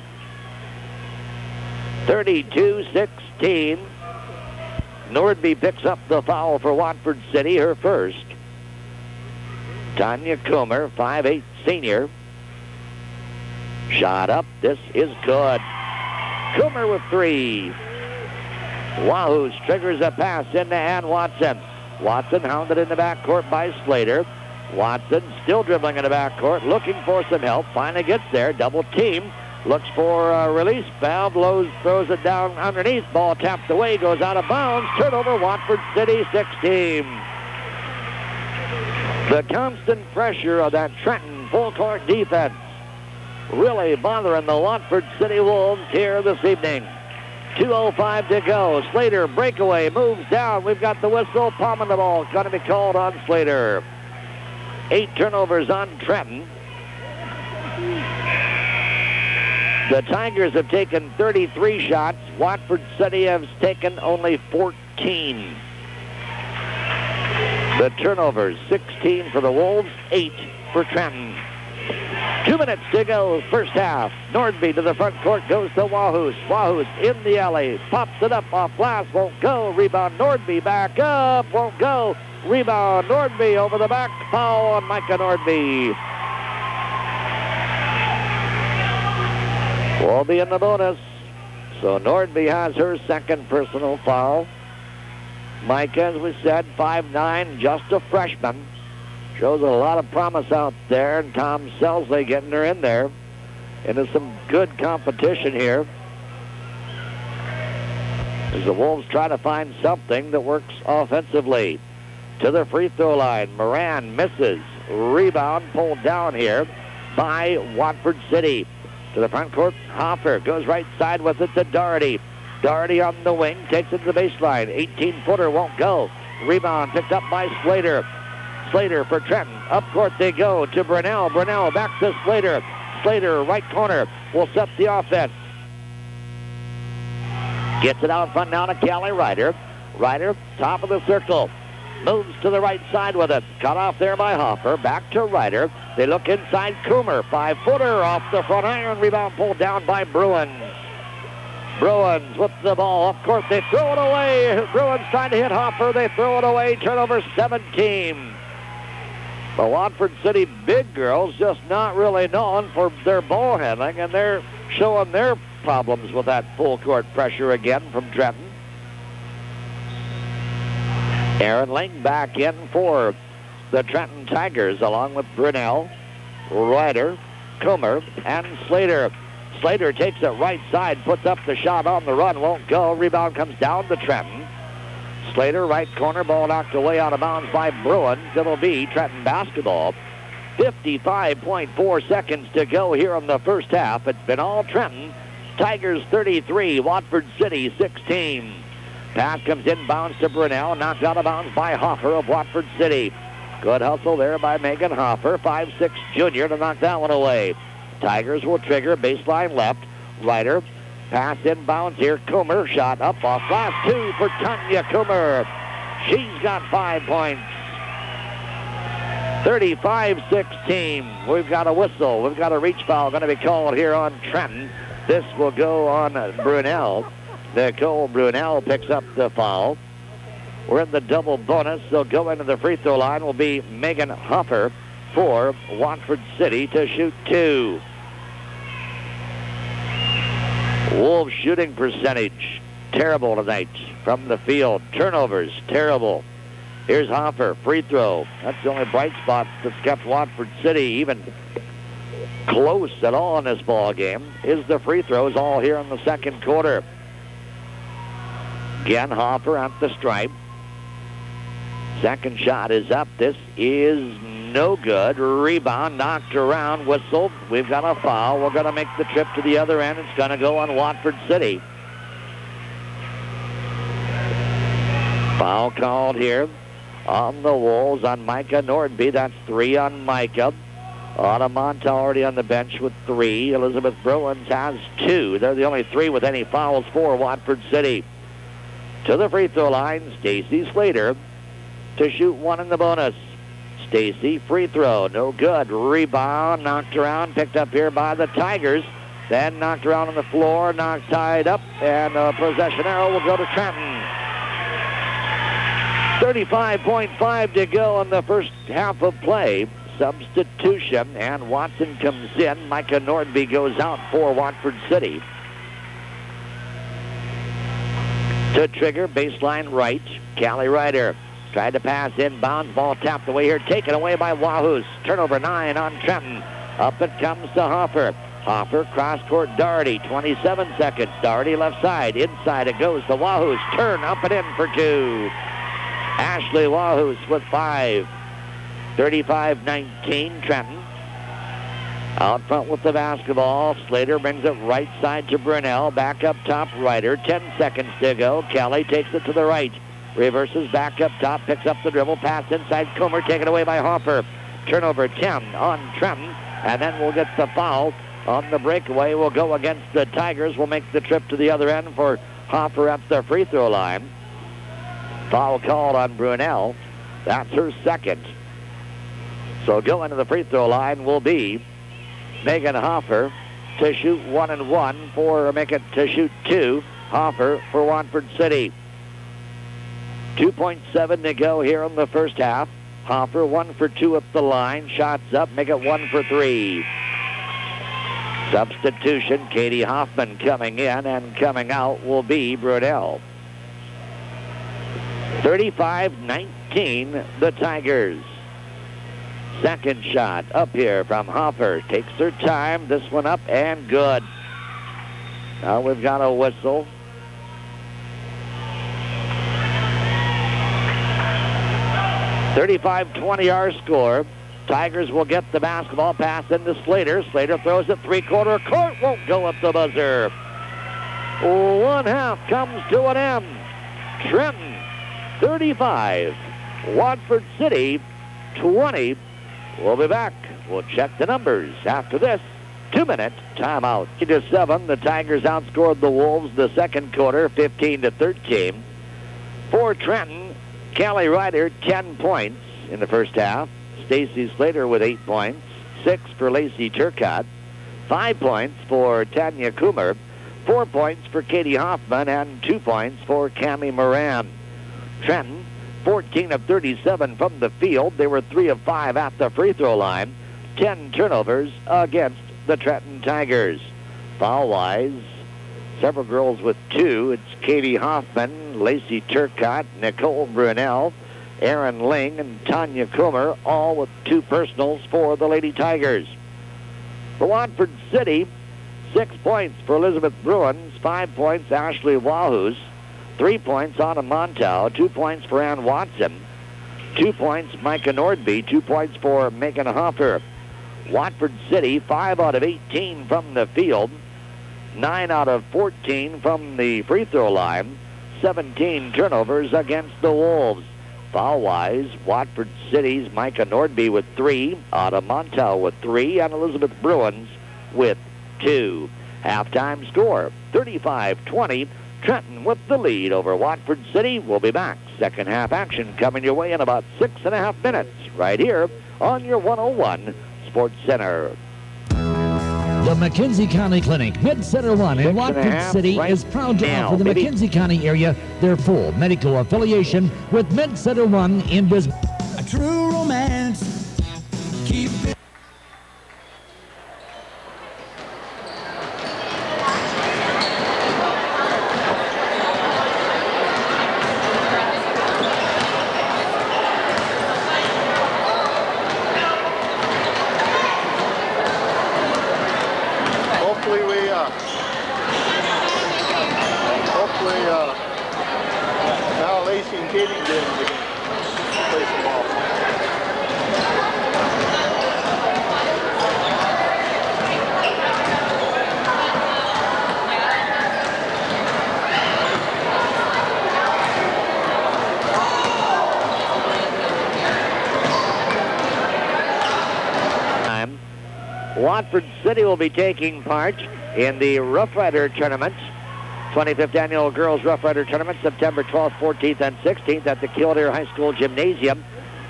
Speaker 2: 32-16. Nordby picks up the foul for Watford City, her first. Tanya Coomer, 5'8" senior. Shot up. This is good. Coomer with three. Wahoos triggers a pass into Ann Watson. Watson hounded in the backcourt by Slater. Watson still dribbling in the backcourt, looking for some help. Finally gets there. Double team. Looks for a release valve. Lowe's throws it down underneath. Ball tapped away. Goes out of bounds. Turnover. Watford City 16. The constant pressure of that Trenton full court defense really bothering the Watford City Wolves here this evening. 2:05 to go. Slater breakaway moves down. We've got the whistle. Palm on the ball. It's going to be called on Slater. 8 turnovers on Trenton. The Tigers have taken 33 shots. Watford City has taken only 14. The turnovers, 16 for the Wolves, 8 for Trenton. 2 minutes to go, first half. Nordby to the front court, goes to Wahoos. Wahoos in the alley, pops it up off glass, won't go. Rebound Nordby, back up, won't go. Rebound Nordby over the back, foul on Micah Nordby. Will be in the bonus. So Nordby has her second personal foul. Micah, as we said, 5'9", just a freshman. Shows a lot of promise out there, and Tom Selsley getting her in there into some good competition here. As the Wolves try to find something that works offensively. To the free throw line, Moran misses. Rebound pulled down here by Watford City. To the front court, Hoffer goes right side with it to Doherty. Doherty on the wing, takes it to the baseline. 18-footer won't go. Rebound picked up by Slater. Slater for Trenton. Up court they go to Brunell. Brunell back to Slater. Slater, right corner, will set the offense. Gets it out front now to Callie Ryder. Ryder, top of the circle. Moves to the right side with it. Cut off there by Hoffer. Back to Ryder. They look inside Coomer. 5-footer off the front iron. Rebound pulled down by Bruins. Bruins with the ball. Up court, they throw it away. Bruins trying to hit Hoffer. They throw it away. Turnover 17. The Watford City big girls just not really known for their ball handling, and they're showing their problems with that full court pressure again from Trenton. Aaron Ling back in for the Trenton Tigers, along with Brunell, Ryder, Coomer, and Slater. Slater takes it right side, puts up the shot on the run, won't go. Rebound comes down to Trenton. Slater, right corner, ball knocked away out of bounds by Bruins. It'll be Trenton basketball. 55.4 seconds to go here in the first half. It's been all Trenton. Tigers 33, Watford City 16. Pass comes inbounds to Brunell, knocked out of bounds by Hoffer of Watford City. Good hustle there by Megan Hoffer, 5'6" junior, to knock that one away. Tigers will trigger baseline left. Ryder, pass inbounds here. Coomer, shot up off glass, 2 for Tanya Coomer. She's got 5 points. 35-16. We've got a whistle. We've got a reach foul going to be called here on Trenton. This will go on Brunell. Nicole Brunell picks up the foul. We're in the double bonus. They'll go into the free throw line. Will be Megan Hoffer for Watford City to shoot 2. Wolves shooting percentage terrible tonight from the field. Turnovers terrible. Here's Hoffer, free throw. That's the only bright spot that's kept Watford City even close at all in this ball game. Is the free throws all here in the second quarter. Again, Hoffer at the stripe. Second shot is up. This is no good. Rebound knocked around, whistled. We've got a foul. We're going to make the trip to the other end. It's going to go on Watford City. Foul called here on the Wolves on Micah Nordby. That's 3 on Micah. Autumn Monta already on the bench with 3. Elizabeth Bruins has 2. They're the only 3 with any fouls for Watford City. To the free throw line, Stacy Slater to shoot 1 in the bonus. Stacy, free throw, no good. Rebound, knocked around, picked up here by the Tigers. Then knocked around on the floor, tied up, and a possession arrow will go to Trenton. 35.5 to go in the first half of play. Substitution, and Watson comes in. Micah Nordby goes out for Watford City. To trigger, baseline right. Callie Ryder tried to pass inbounds. Ball tapped away here. Taken away by Wahoos. Turnover 9 on Trenton. Up it comes to Hoffer. Hoffer, cross-court Doherty. 27 seconds. Doherty left side. Inside it goes to Wahoos. Turn up and in for 2. Ashley Wahoos with 5. 35-19 Trenton. Out front with the basketball. Slater brings it right side to Brunel. Back up top, Ryder. 10 seconds to go. Kelly takes it to the right. Reverses back up top. Picks up the dribble. Pass inside Comer. Taken away by Hoffer. Turnover 10 on Trenton. And then we'll get the foul on the breakaway. Will go against the Tigers. Will make the trip to the other end for Hoffer at the free throw line. Foul called on Brunel. That's her second. So going to the free throw line will be Megan Hoffer to shoot 1 and 1 make it to shoot 2. Hoffer for Watford City. 2.7 to go here in the first half. Hoffer 1 for 2 up the line. Shots up, make it 1 for 3. Substitution, Katie Hoffman coming in, and coming out will be Brunel. 35-19, the Tigers. Second shot up here from Hoffer. Takes her time. This one up and good. Now we've got a whistle. (35-20) our score. Tigers will get the basketball, pass into Slater. Slater throws it three-quarter court. Won't go at the buzzer. One half comes to an end. Trenton 35. Watford City 20. We'll be back. We'll check the numbers after this 2-minute timeout. 8-7, the Tigers outscored the Wolves the second quarter, 15-13. For Trenton, Callie Ryder, 10 points in the first half. Stacy Slater with 8 points. 6 for Lacey Turcott. 5 points for Tanya Coomer. 4 points for Katie Hoffman, and 2 points for Cammie Moran. Trenton, 14 of 37 from the field. They were 3 of 5 at the free throw line. 10 turnovers against the Trenton Tigers. Foul-wise, several girls with 2. It's Katie Hoffman, Lacey Turcott, Nicole Brunel, Erin Ling, and Tanya Coomer, all with 2 personals for the Lady Tigers. For Watford City, 6 points for Elizabeth Bruins, 5 points Ashley Wahoos, 3 points Anna Montow, 2 points for Ann Watson, 2 points Micah Nordby, 2 points for Megan Hoffer. Watford City, 5 out of 18 from the field, 9 out of 14 from the free throw line, 17 turnovers against the Wolves. Foul-wise, Watford City's Micah Nordby with 3, Anna Montow with 3, and Elizabeth Bruins with 2. Halftime score, 35-20. Trenton with the lead over Watford City. We'll be back. Second half action coming your way in about 6.5 minutes right here on your 101 Sports Center.
Speaker 7: The McKenzie County Clinic, Mid-Center 1 in Watford City, is proud to offer the McKenzie County area their full medical affiliation with Mid-Center 1 in Bismarck.
Speaker 8: A true romance. Keep it.
Speaker 9: Now Lacey and Katie get in to play some ball.
Speaker 2: Watford City will be taking part in the Rough Rider Tournament. 25th Annual Girls Rough Rider Tournament, September 12th, 14th, and 16th at the Kildare High School Gymnasium.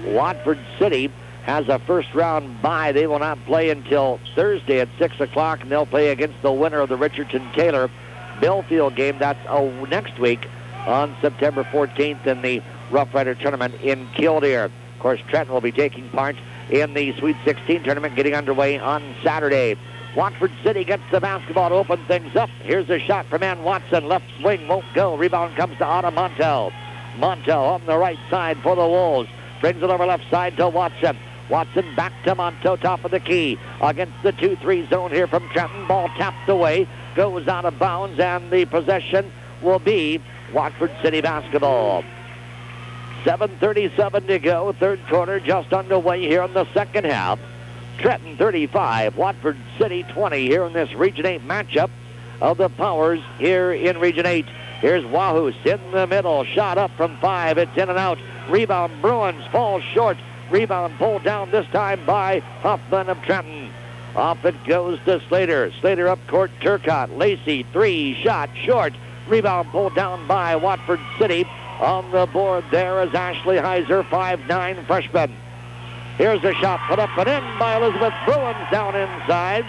Speaker 2: Watford City has a first-round bye. They will not play until Thursday at 6 o'clock, and they'll play against the winner of the Richardson-Taylor Belfield game. That's next week on September 14th in the Rough Rider tournament in Killdeer. Of course, Trenton will be taking part in the Sweet 16 tournament getting underway on Saturday. Watford City gets the basketball to open things up. Here's a shot from Ann Watson. Left wing won't go. Rebound comes to Autumn Montel. Montel on the right side for the Wolves. Brings it over left side to Watson. Watson back to Montel, top of the key. Against the 2-3 zone here from Trenton. Ball tapped away. Goes out of bounds, and the possession will be Watford City basketball. 7:37 to go. Third quarter just underway here in the second half. Trenton 35, Watford City 20 here in this Region 8 matchup of the Powers here in Region 8. Here's Wahus in the middle. Shot up from 5. It's in and out. Rebound Bruins falls short. Rebound pulled down this time by Huffman of Trenton. Off it goes to Slater. Slater up court, Turcotte. Lacey, 3, shot short. Rebound pulled down by Watford City. On the board there is Ashley Heiser, 5'9" freshman. Here's a shot put up and in by Elizabeth Bruins down inside.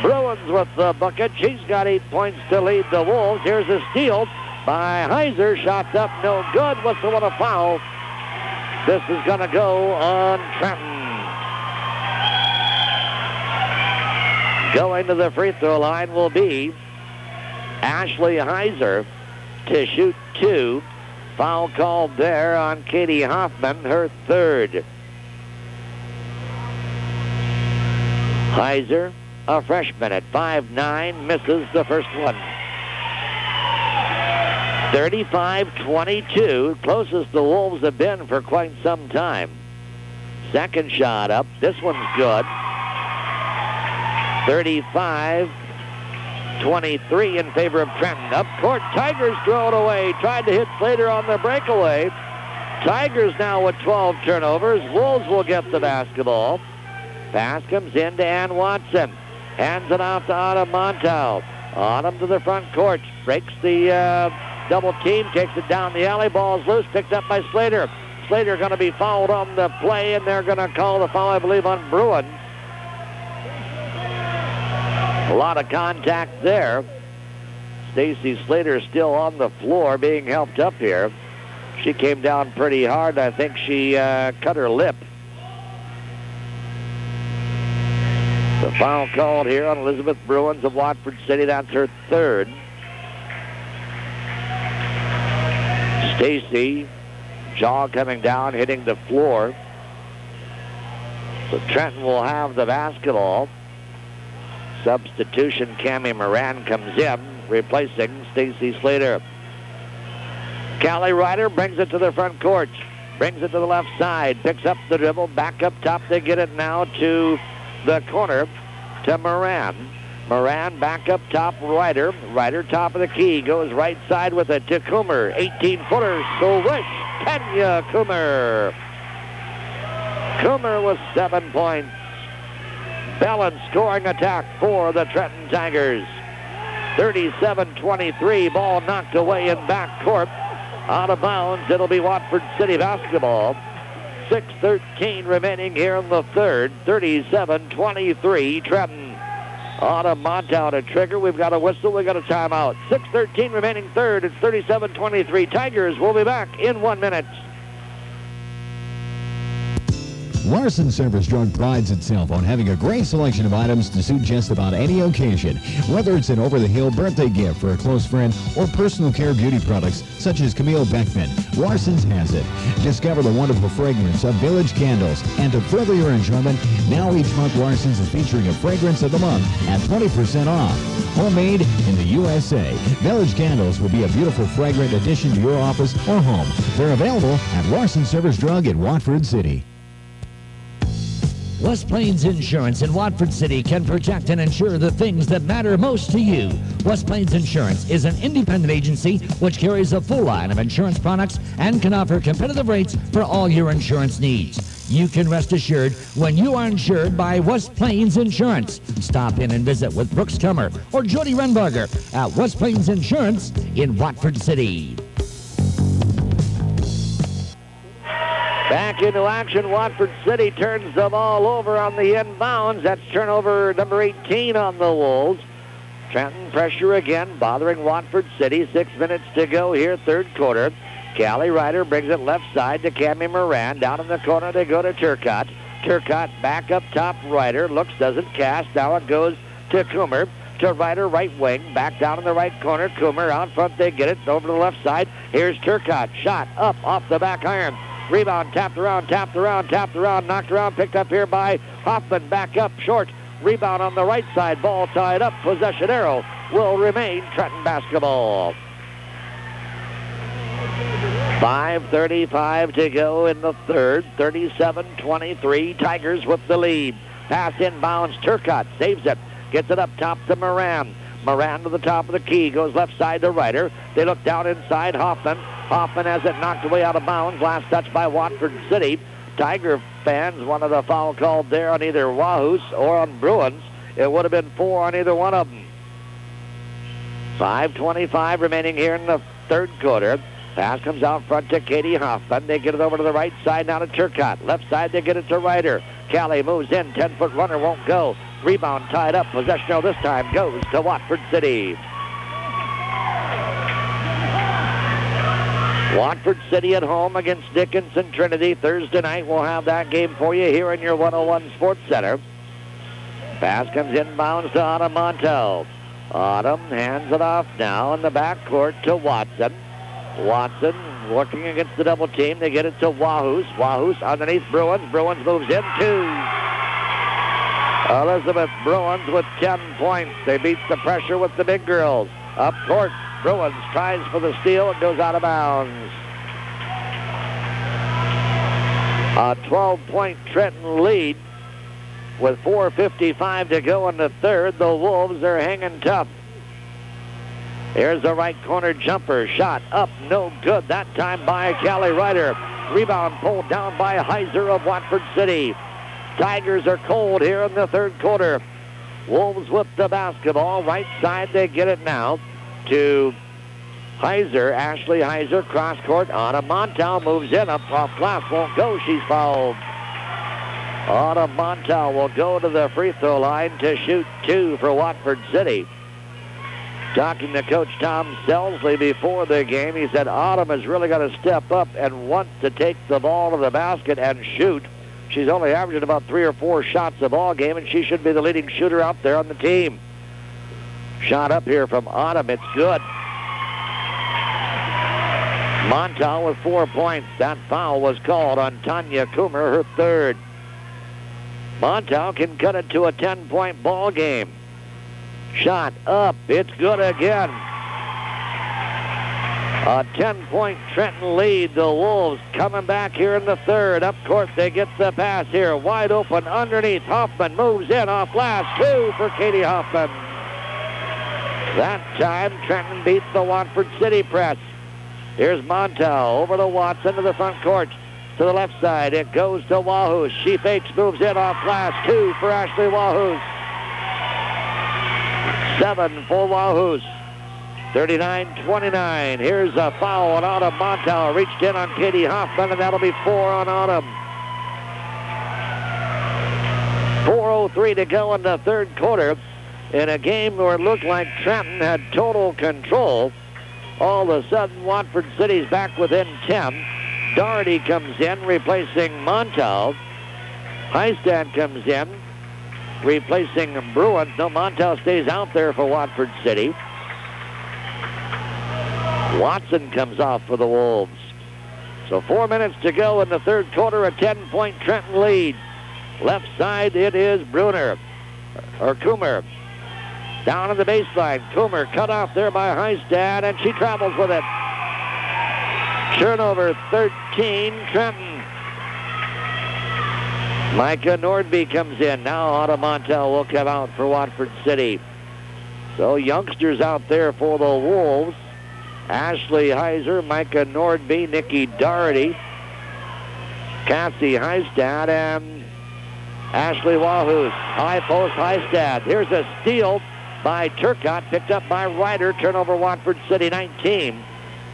Speaker 2: Bruins with the bucket. She's got 8 points to lead the Wolves. Here's a steal by Heiser. Shots up, no good. Whistle and a foul. This is going to go on Trenton. Going to the free throw line will be Ashley Heiser to shoot 2. Foul called there on Katie Hoffman, her 3rd. Heiser, a freshman at 5'9", misses the first one. 35-22, closest the Wolves have been for quite some time. Second shot up, this one's good. 35-23 in favor of Trenton. Up court, Tigers throw it away. Tried to hit Slater on the breakaway. Tigers now with 12 turnovers. Wolves will get the basketball. Pass comes in to Ann Watson. Hands it off to Autumn Montel. Autumn to the front court. Breaks the double team. Takes it down the alley. Ball's loose. Picked up by Slater. Slater going to be fouled on the play, and they're going to call the foul, I believe, on Bruins. A lot of contact there. Stacy Slater still on the floor being helped up here. She came down pretty hard. I think she cut her lip. The foul called here on Elizabeth Bruins of Watford City. That's her 3rd. Stacy, jaw coming down, hitting the floor. So Trenton will have the basketball. Substitution, Cammie Moran comes in, replacing Stacy Slater. Callie Ryder brings it to the front court. Brings it to the left side. Picks up the dribble. Back up top. They get it now to the corner to Moran. Moran back up top, Ryder. Ryder top of the key. Goes right side with it to Coomer. 18-footer. Swish. Kenya Coomer. Coomer with 7 points. Bellin scoring attack for the Trenton Tigers. 37-23. Ball knocked away in back court. Out of bounds. It'll be Watford City basketball. 6:13 remaining here in the third. 37-23 Trenton. Autumn Montel to trigger. We've got a whistle. We've got a timeout. 6:13 remaining third. It's 37-23. Tigers will be back in 1 minute.
Speaker 1: Larson Service Drug prides itself on having a great selection of items to suit just about any occasion. Whether it's an over-the-hill birthday gift for a close friend or personal care beauty products such as Camille Beckman, Larson's has it. Discover the wonderful fragrance of Village Candles. And to further your enjoyment, now each month Larson's is featuring a fragrance of the month at 20% off. Homemade in the USA. Village Candles will be a beautiful fragrant addition to your office or home. They're available at Larson Service Drug in Watford City.
Speaker 7: West Plains Insurance in Watford City can protect and insure the things that matter most to you. West Plains Insurance is an independent agency which carries a full line of insurance products and can offer competitive rates for all your insurance needs. You can rest assured when you are insured by West Plains Insurance. Stop in and visit with Brooks Kummer or Jody Renbarger at West Plains Insurance in Watford City.
Speaker 2: Back into action. Watford City turns the ball over on the inbounds. That's turnover number 18 on the Wolves. Trenton pressure again, bothering Watford City. 6 minutes to go here, third quarter. Callie Ryder brings it left side to Cammie Moran. Down in the corner they go to Turcotte. Turcotte back up top. Ryder looks, doesn't cast. Now it goes to Coomer. To Ryder, right wing. Back down in the right corner. Coomer out front. They get it over to the left side. Here's Turcotte. Shot up off the back iron. Rebound, tapped around, knocked around, picked up here by Hoffman. Back up, short. Rebound on the right side. Ball tied up. Possession arrow will remain Trenton basketball. 5:35 to go in the third. 37-23. Tigers with the lead. Pass inbounds. Turcotte saves it. Gets it up top to Moran. Moran to the top of the key. Goes left side to Ryder. They look down inside. Hoffman. Hoffman has it knocked away out of bounds. Last touch by Watford City. Tiger fans wanted a foul called there on either Wahus or on Bruins. It would have been 4 on either one of them. 5:25 remaining here in the third quarter. Pass comes out front to Katie Hoffman. They get it over to the right side now to Turcotte. Left side they get it to Ryder. Callie moves in. 10-foot runner won't go. Rebound tied up. Possession this time goes to Watford City. Watford City at home against Dickinson Trinity Thursday night. We'll have that game for you here in your 101 Sports Center. Pass comes inbounds to Autumn Montel. Autumn hands it off now in the backcourt to Watson. Watson working against the double team. They get it to Wahus. Wahus underneath Bruins. Bruins moves in 2. Elizabeth Bruins with 10 points. They beat the pressure with the big girls. Up court, Bruins tries for the steal. It goes out of bounds. A 12-point Trenton lead with 4:55 to go in the third. The Wolves are hanging tough. Here's the right corner jumper. Shot up, no good. That time by Callie Ryder. Rebound pulled down by Heiser of Watford City. Tigers are cold here in the third quarter. Wolves with the basketball. Right side, they get it now to Heiser. Ashley Heiser, cross court. Autumn Montal moves in. Up off glass, won't go. She's fouled. Autumn Montal will go to the free throw line to shoot 2 for Watford City. Talking to Coach Tom Selsley before the game, he said Autumn has really got to step up and want to take the ball to the basket and shoot. She's only averaging about 3 or 4 shots a ball game, and she should be the leading shooter out there on the team. Shot up here from Autumn. It's good. Montal with 4 points. That foul was called on Tanya Coomer, her third. Montal can cut it to a 10-point ball game. Shot up. It's good again. A 10-point Trenton lead. The Wolves coming back here in the third. Up court, they get the pass here. Wide open underneath. Hoffman moves in off glass. 2 for Katie Hoffman. That time, Trenton beats the Watford City press. Here's Montel over to Watson to the front court. To the left side, it goes to Wahus. She fakes, moves in off glass. 2 for Ashley Wahus. 7 for Wahus. 39-29. Here's a foul on Autumn Montal. Reached in on Katie Hoffman, and that'll be 4 on Autumn. 4:03 to go in the third quarter. In a game where it looked like Trenton had total control, all of a sudden Watford City's back within 10. Doherty comes in, replacing Montal. Heistad comes in, replacing Bruins. No, Montal stays out there for Watford City. Watson comes off for the Wolves. So 4 minutes to go in the third quarter, a 10-point Trenton lead. Left side, it is Coomer. Down on the baseline, Coomer cut off there by Heistad, and she travels with it. Turnover 13, Trenton. Micah Nordby comes in. Now Autumn Montel will come out for Watford City. So youngsters out there for the Wolves. Ashley Heiser, Micah Nordby, Nikki Doherty, Cassie Heistad, and Ashley Wahus. High post Heistad. Here's a steal by Turcotte, picked up by Ryder. Turnover Watford City 19.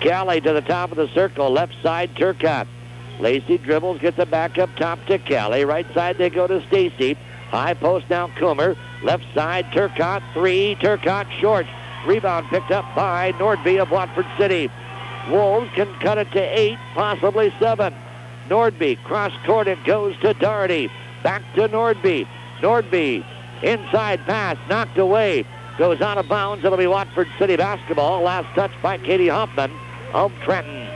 Speaker 2: Callie to the top of the circle. Left side, Turcotte. Lacey dribbles, gets it back up top to Kelly. Right side they go to Stacy. High post now Coomer. Left side Turcotte, 3. Turcotte short. Rebound picked up by Nordby of Watford City. Wolves can cut it to 8, possibly 7. Nordby, cross court, it goes to Doherty. Back to Nordby. Nordby, inside pass, knocked away. Goes out of bounds. It'll be Watford City basketball. Last touch by Katie Hoffman of Trenton.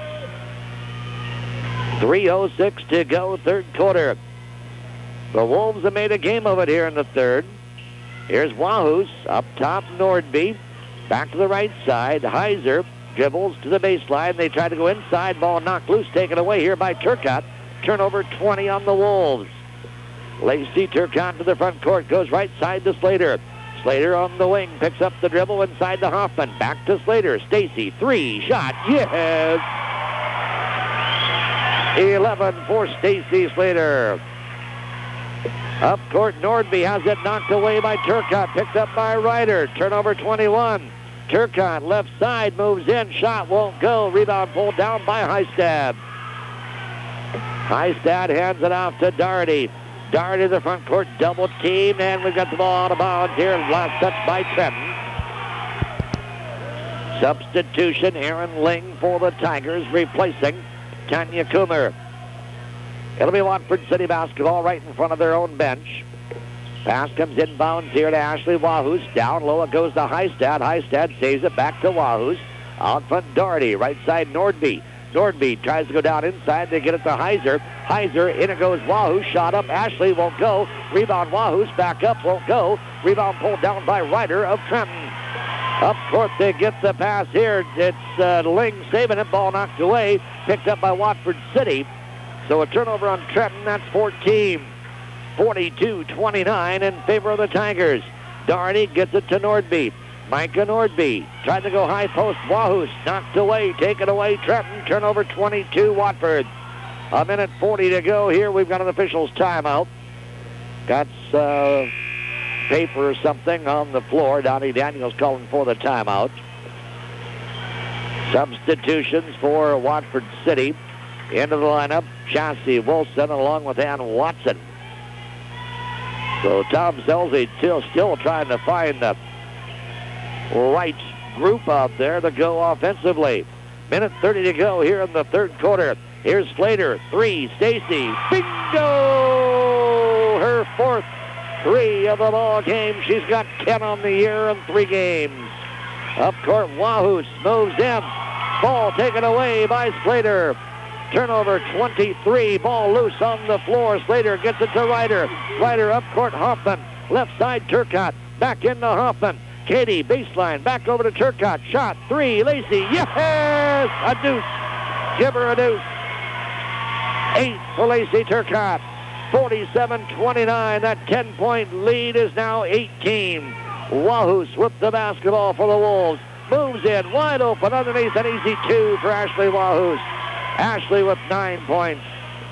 Speaker 2: 3:06 to go, third quarter. The Wolves have made a game of it here in the third. Here's Wahus up top, Nordby. Back to the right side. Heiser dribbles to the baseline. They try to go inside. Ball knocked loose, taken away here by Turcotte. Turnover 20 on the Wolves. Lacey Turcotte to the front court. Goes right side to Slater. Slater on the wing. Picks up the dribble inside to Hoffman. Back to Slater. Stacy, 3. Shot. Yes! 11 for Stacy Slater. Up court, Nordby has it knocked away by Turcotte. Picked up by Ryder. Turnover 21. Turcotte, left side, moves in. Shot won't go. Rebound pulled down by Heistad. Heistad hands it off to Doherty. Doherty to the front court, double team, and we've got the ball out of bounds here. Last touch by Trenton. Substitution, Aaron Ling for the Tigers, replacing Tanya Coomer. It'll be Watford City basketball right in front of their own bench. Pass comes inbounds here to Ashley Wahus. Down low it goes to Heistad. Heistad saves it back to Wahus. Out front Doherty. Right side Nordby. Nordby tries to go down inside. They get it to Heiser. Heiser, in it goes Wahus. Shot up. Ashley won't go. Rebound Wahus. Back up. Won't go. Rebound pulled down by Ryder of Trenton. Up court they get the pass here. It's Ling saving it. Ball knocked away. Picked up by Watford City. So a turnover on Trenton. That's 14. 42-29 in favor of the Tigers. Doherty gets it to Nordby. Micah Nordby tried to go high post. Wahus knocked away. Taken away. Trenton. Turnover 22 Watford. 1:40 to go here. We've got an official's timeout. Got paper or something on the floor. Donnie Daniels calling for the timeout. Substitutions for Watford City. Into the lineup, Chassie Wilson along with Ann Watson. So Tom Selzy still trying to find the right group out there to go offensively. 1:30 to go here in the third quarter. Here's Slater, 3, Stacy, bingo! Her 4th 3 of the ball game. She's got 10 on the year in 3 games. Up court, Wahus moves in. Ball taken away by Slater. Turnover 23. Ball loose on the floor. Slater gets it to Ryder. Ryder up court, Hoffman. Left side, Turcotte. Back into Hoffman. Katie, baseline. Back over to Turcotte. Shot, 3. Lacey. Yes! A deuce. Give her a deuce. 8 for Lacey Turcotte. 47-29. That 10-point lead is now 18. Wahus with the basketball for the Wolves. Moves in wide open underneath, an easy 2 for Ashley Wahus. Ashley with 9 points.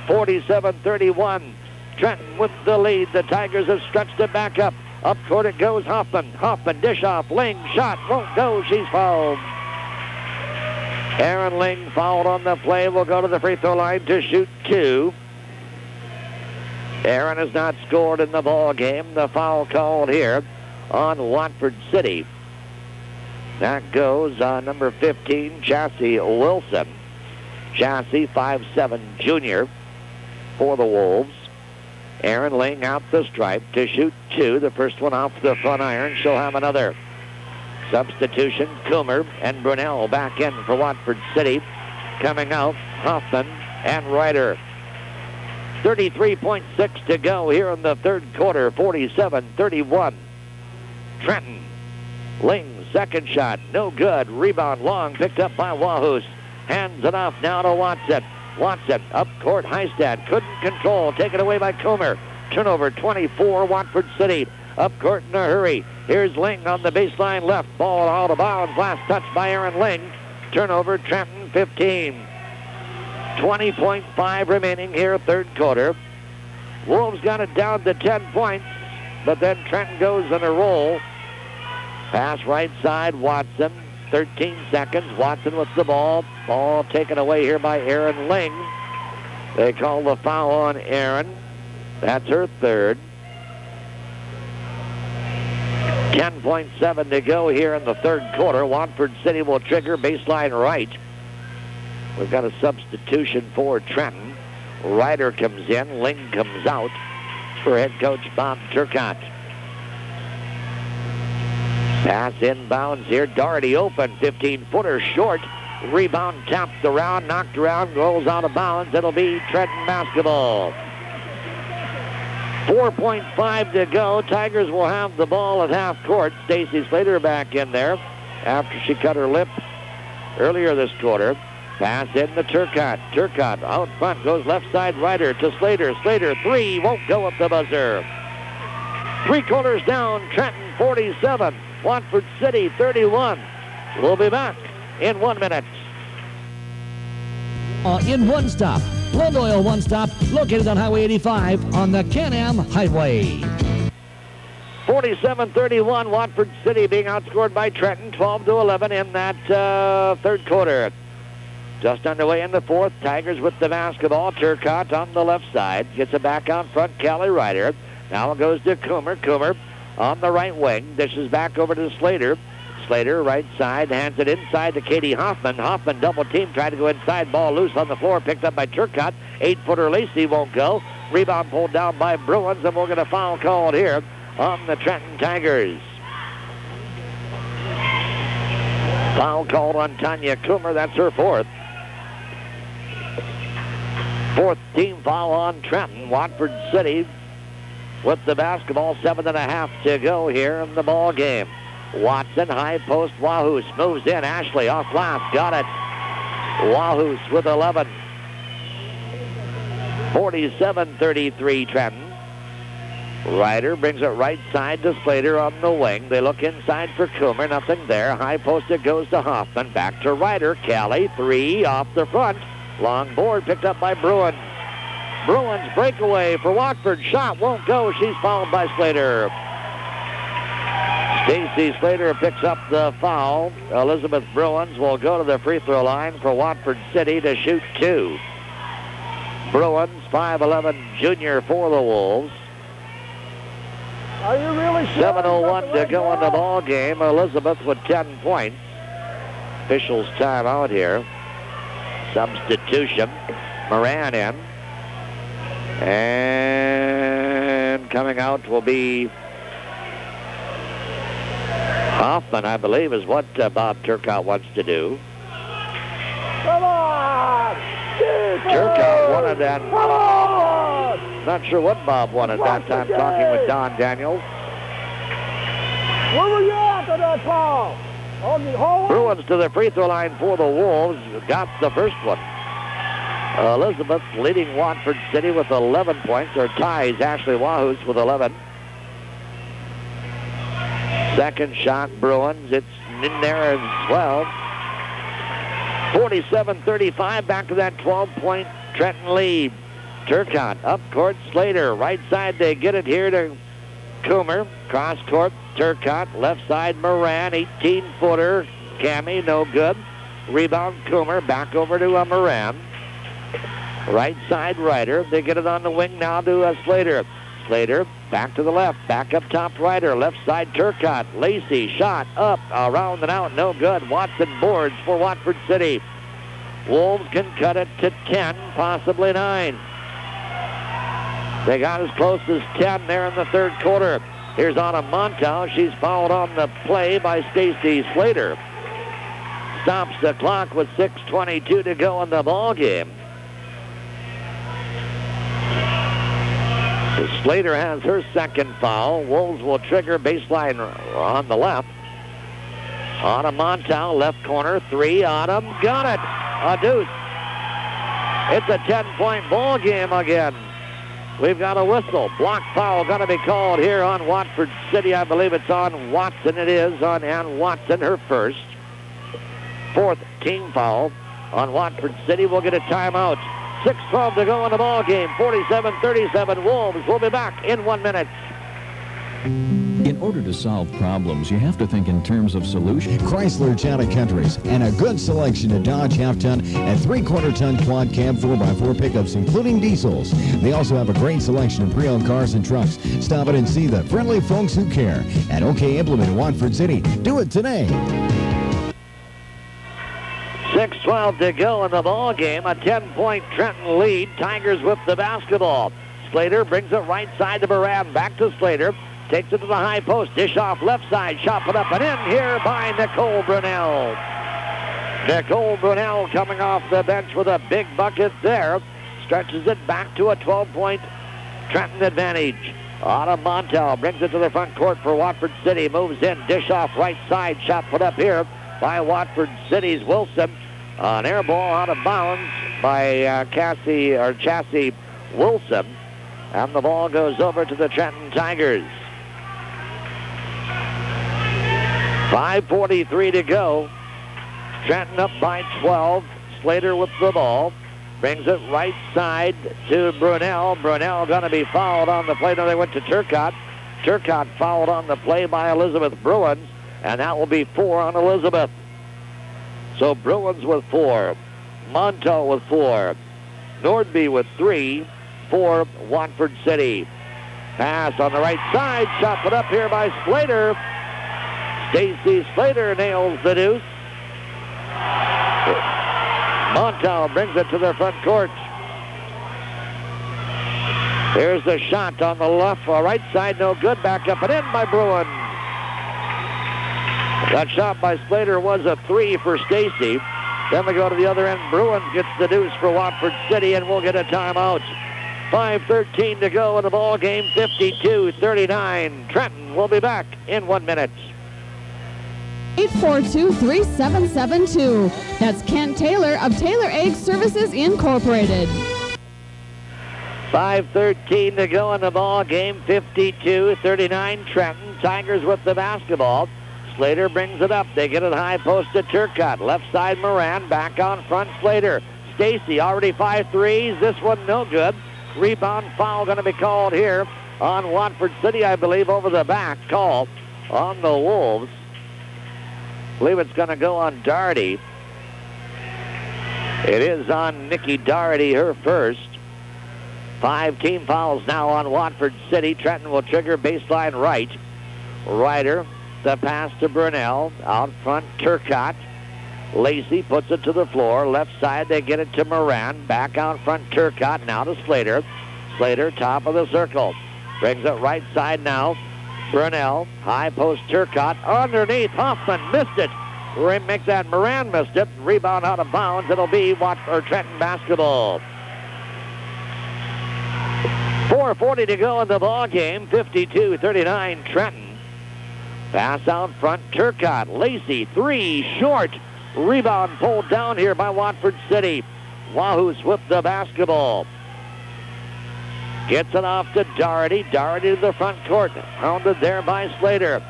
Speaker 2: 47-31. Trenton with the lead. The Tigers have stretched it back up. Up court it goes Hoffman. Hoffman dish off. Ling shot. Won't go. She's fouled. Aaron Ling fouled on the play. Will go to the free throw line to shoot 2. Aaron has not scored in the ball game. The foul called here on Watford City. That goes on number 15, Chassie Wilson. Chassie, 5'7", junior for the Wolves. Aaron Ling out the stripe to shoot 2. The first one off the front iron. She'll have another. Substitution, Coomer and Brunel back in for Watford City. Coming out, Hoffman and Ryder. 33.6 to go here in the third quarter. 47-31. Trenton. Ling, second shot, no good. Rebound long, picked up by Wahus. Hands it off now to Watson. Watson, up court, Heistad, couldn't control, taken away by Coomer. Turnover 24, Watford City. Up court in a hurry. Here's Ling on the baseline left. Ball out of bounds, last touch by Aaron Ling. Turnover, Trenton 15. 20.5 remaining here, third quarter. Wolves got it down to 10 points, but then Trenton goes on a roll. Pass right side, Watson. 13 seconds. Watson with the ball. Ball taken away here by Aaron Ling. They call the foul on Aaron. That's her third. 10.7 to go here in the third quarter. Watford City will trigger baseline right. We've got a substitution for Trenton. Ryder comes in. Ling comes out for head coach Bob Turcotte. Pass inbounds here. Doherty open. 15-footer short. Rebound tapped around, knocked around, rolls out of bounds. It'll be Trenton basketball. 4.5 to go. Tigers will have the ball at half court. Stacy Slater back in there after she cut her lip earlier this quarter. Pass in to Turcotte. Turcotte out front, goes left side Ryder to Slater. Slater, three, won't go at the buzzer. 3 quarters down, Trenton 47, Watford City 31. We'll be back in 1 minute.
Speaker 7: In one stop, Blood Oil One Stop, located on Highway 85 on the Can-Am Highway.
Speaker 2: 47-31, Watford City being outscored by Trenton, 12-11 in that third quarter. Just underway in the fourth, Tigers with the basketball. Turcotte on the left side, gets it back out front, Callie Ryder. Now it goes to Coomer. Coomer on the right wing, dishes back over to Slater. Slater, right side, hands it inside to Katie Hoffman. Hoffman double team, tried to go inside, ball loose on the floor, picked up by Turcotte. 8-footer Lacey won't go. Rebound pulled down by Bruins, and we'll get a foul called here on the Trenton Tigers. Foul called on Tanya Coomer, that's her fourth. Fourth team foul on Trenton. Watford City with the basketball, 7.5 to go here in the ball game. Watson, high post, Wahus moves in. Ashley off glass, got it. Wahus with 11. 47-33 Trenton. Ryder brings it right side to Slater on the wing. They look inside for Coomer, nothing there. High post, it goes to Hoffman. Back to Ryder. Callie, three off the front. Long board picked up by Bruins. Bruins breakaway for Watford. Shot won't go. She's fouled by Slater. Stacy Slater picks up the foul. Elizabeth Bruins will go to the free throw line for Watford City to shoot 2. Bruins, 5'11" junior for the Wolves.
Speaker 9: Are you really sure?
Speaker 2: 7:01 to go in the ball game. Elizabeth with 10 points. Officials timeout here. Substitution. Moran in. And coming out will be Hoffman, I believe, is what Bob Turcotte wants to do.
Speaker 9: Come on!
Speaker 2: Turcotte wanted that.
Speaker 9: Come on!
Speaker 2: Not sure what Bob wanted that time, talking with Don Daniels.
Speaker 9: Where were you after that foul? On the hole?
Speaker 2: Bruins to the free throw line for the Wolves. Got the first one. Elizabeth leading Watford City with 11 points, or ties Ashley Wahus with 11. Second shot, Bruins. It's in there as well. 47-35, back to that 12-point Trenton lead. Turcotte up court, Slater. Right side, they get it here to Coomer. Cross court, Turcotte. Left side, Moran. 18-footer. Cammie, no good. Rebound, Coomer. Back over to Moran. Right side, Ryder. They get it on the wing now to Slater. Slater back to the left. Back up top, Ryder. Left side, Turcotte. Lacey shot up, around and out. No good. Watson boards for Watford City. Wolves can cut it to 10, possibly 9. They got as close as 10 there in the third quarter. Here's Anna Montow. She's fouled on the play by Stacy Slater. Stops the clock with 6:22 to go in the ball game. Slater has her second foul. Wolves will trigger baseline on the left. Autumn Montow, left corner, 3. Autumn got it. A deuce. It's a 10-point ball game again. We've got a whistle. Block foul going to be called here on Watford City. I believe it's on Watson. It is on Ann Watson, her first. Fourth team foul on Watford City. We'll get a timeout. 6:12 to go in the ball game. 47-37 Wolves. We'll be back in 1 minute.
Speaker 10: In order to solve problems, you have to think in terms of solutions.
Speaker 1: Chrysler Town & Countries, and a good selection of Dodge half-ton and three-quarter-ton quad cab 4x4 pickups, including diesels. They also have a great selection of pre-owned cars and trucks. Stop in and see the friendly folks who care at OK Implement in Watford City. Do it today.
Speaker 2: 6:12 to go in the ball game. A 10-point Trenton lead. Tigers with the basketball. Slater brings it right side to Moran. Back to Slater. Takes it to the high post. Dish off left side. Shot put up and in here by Nicole Brunel. Nicole Brunel coming off the bench with a big bucket there. Stretches it back to a 12-point Trenton advantage. Autumn Montel brings it to the front court for Watford City. Moves in. Dish off right side. Shot put up here by Watford City's Wilson. An air ball out of bounds by Chassie Wilson. And the ball goes over to the Trenton Tigers. 5:43 to go. Trenton up by 12. Slater with the ball. Brings it right side to Brunel. Brunel going to be fouled on the play. No, they went to Turcotte. Turcotte fouled on the play by Elizabeth Bruins. And that will be 4 on Elizabeth. So Bruins with 4. Montel with 4. Nordby with 3 for Watford City. Pass on the right side. Shot put up here by Slater. Stacy Slater nails the deuce. Montel brings it to the front court. Here's the shot on the left, right side, no good. Back up and in by Bruin. That shot by Slater was a 3 for Stacy. Then we go to the other end. Bruin gets the deuce for Watford City, and we'll get a timeout. 5:13 to go in the ball game. 52-39. Trenton will be back in 1 minute.
Speaker 11: 842-3772. That's Kent Taylor of Taylor Egg Services Incorporated.
Speaker 2: 5:13 to go in the ball game. 52-39 Trenton. Tigers with the basketball. Slater brings it up. They get it high post to Turcotte. Left side Moran. Back on front Slater. Stacy already 5 threes. This one no good. Rebound foul going to be called here on Watford City, I believe, over the back call on the Wolves. I believe it's going to go on Doherty. It is on Nikki Doherty, her first. 5 team fouls now on Watford City. Trenton will trigger baseline right. Ryder, the pass to Brunel. Out front, Turcotte. Lacey puts it to the floor. Left side, they get it to Moran. Back out front, Turcotte. Now to Slater. Slater, top of the circle. Brings it right side now. Brunel, high post Turcotte. Underneath, Hoffman missed it. Make that Moran missed it. Rebound out of bounds. It'll be Trenton basketball. 4:40 to go in the ball game. 52-39 Trenton. Pass out front, Turcotte. Lacey, 3 short. Rebound pulled down here by Watford City. Wahoos with the basketball. Gets it off to Doherty. Doherty to the front court. Pounded there by Slater.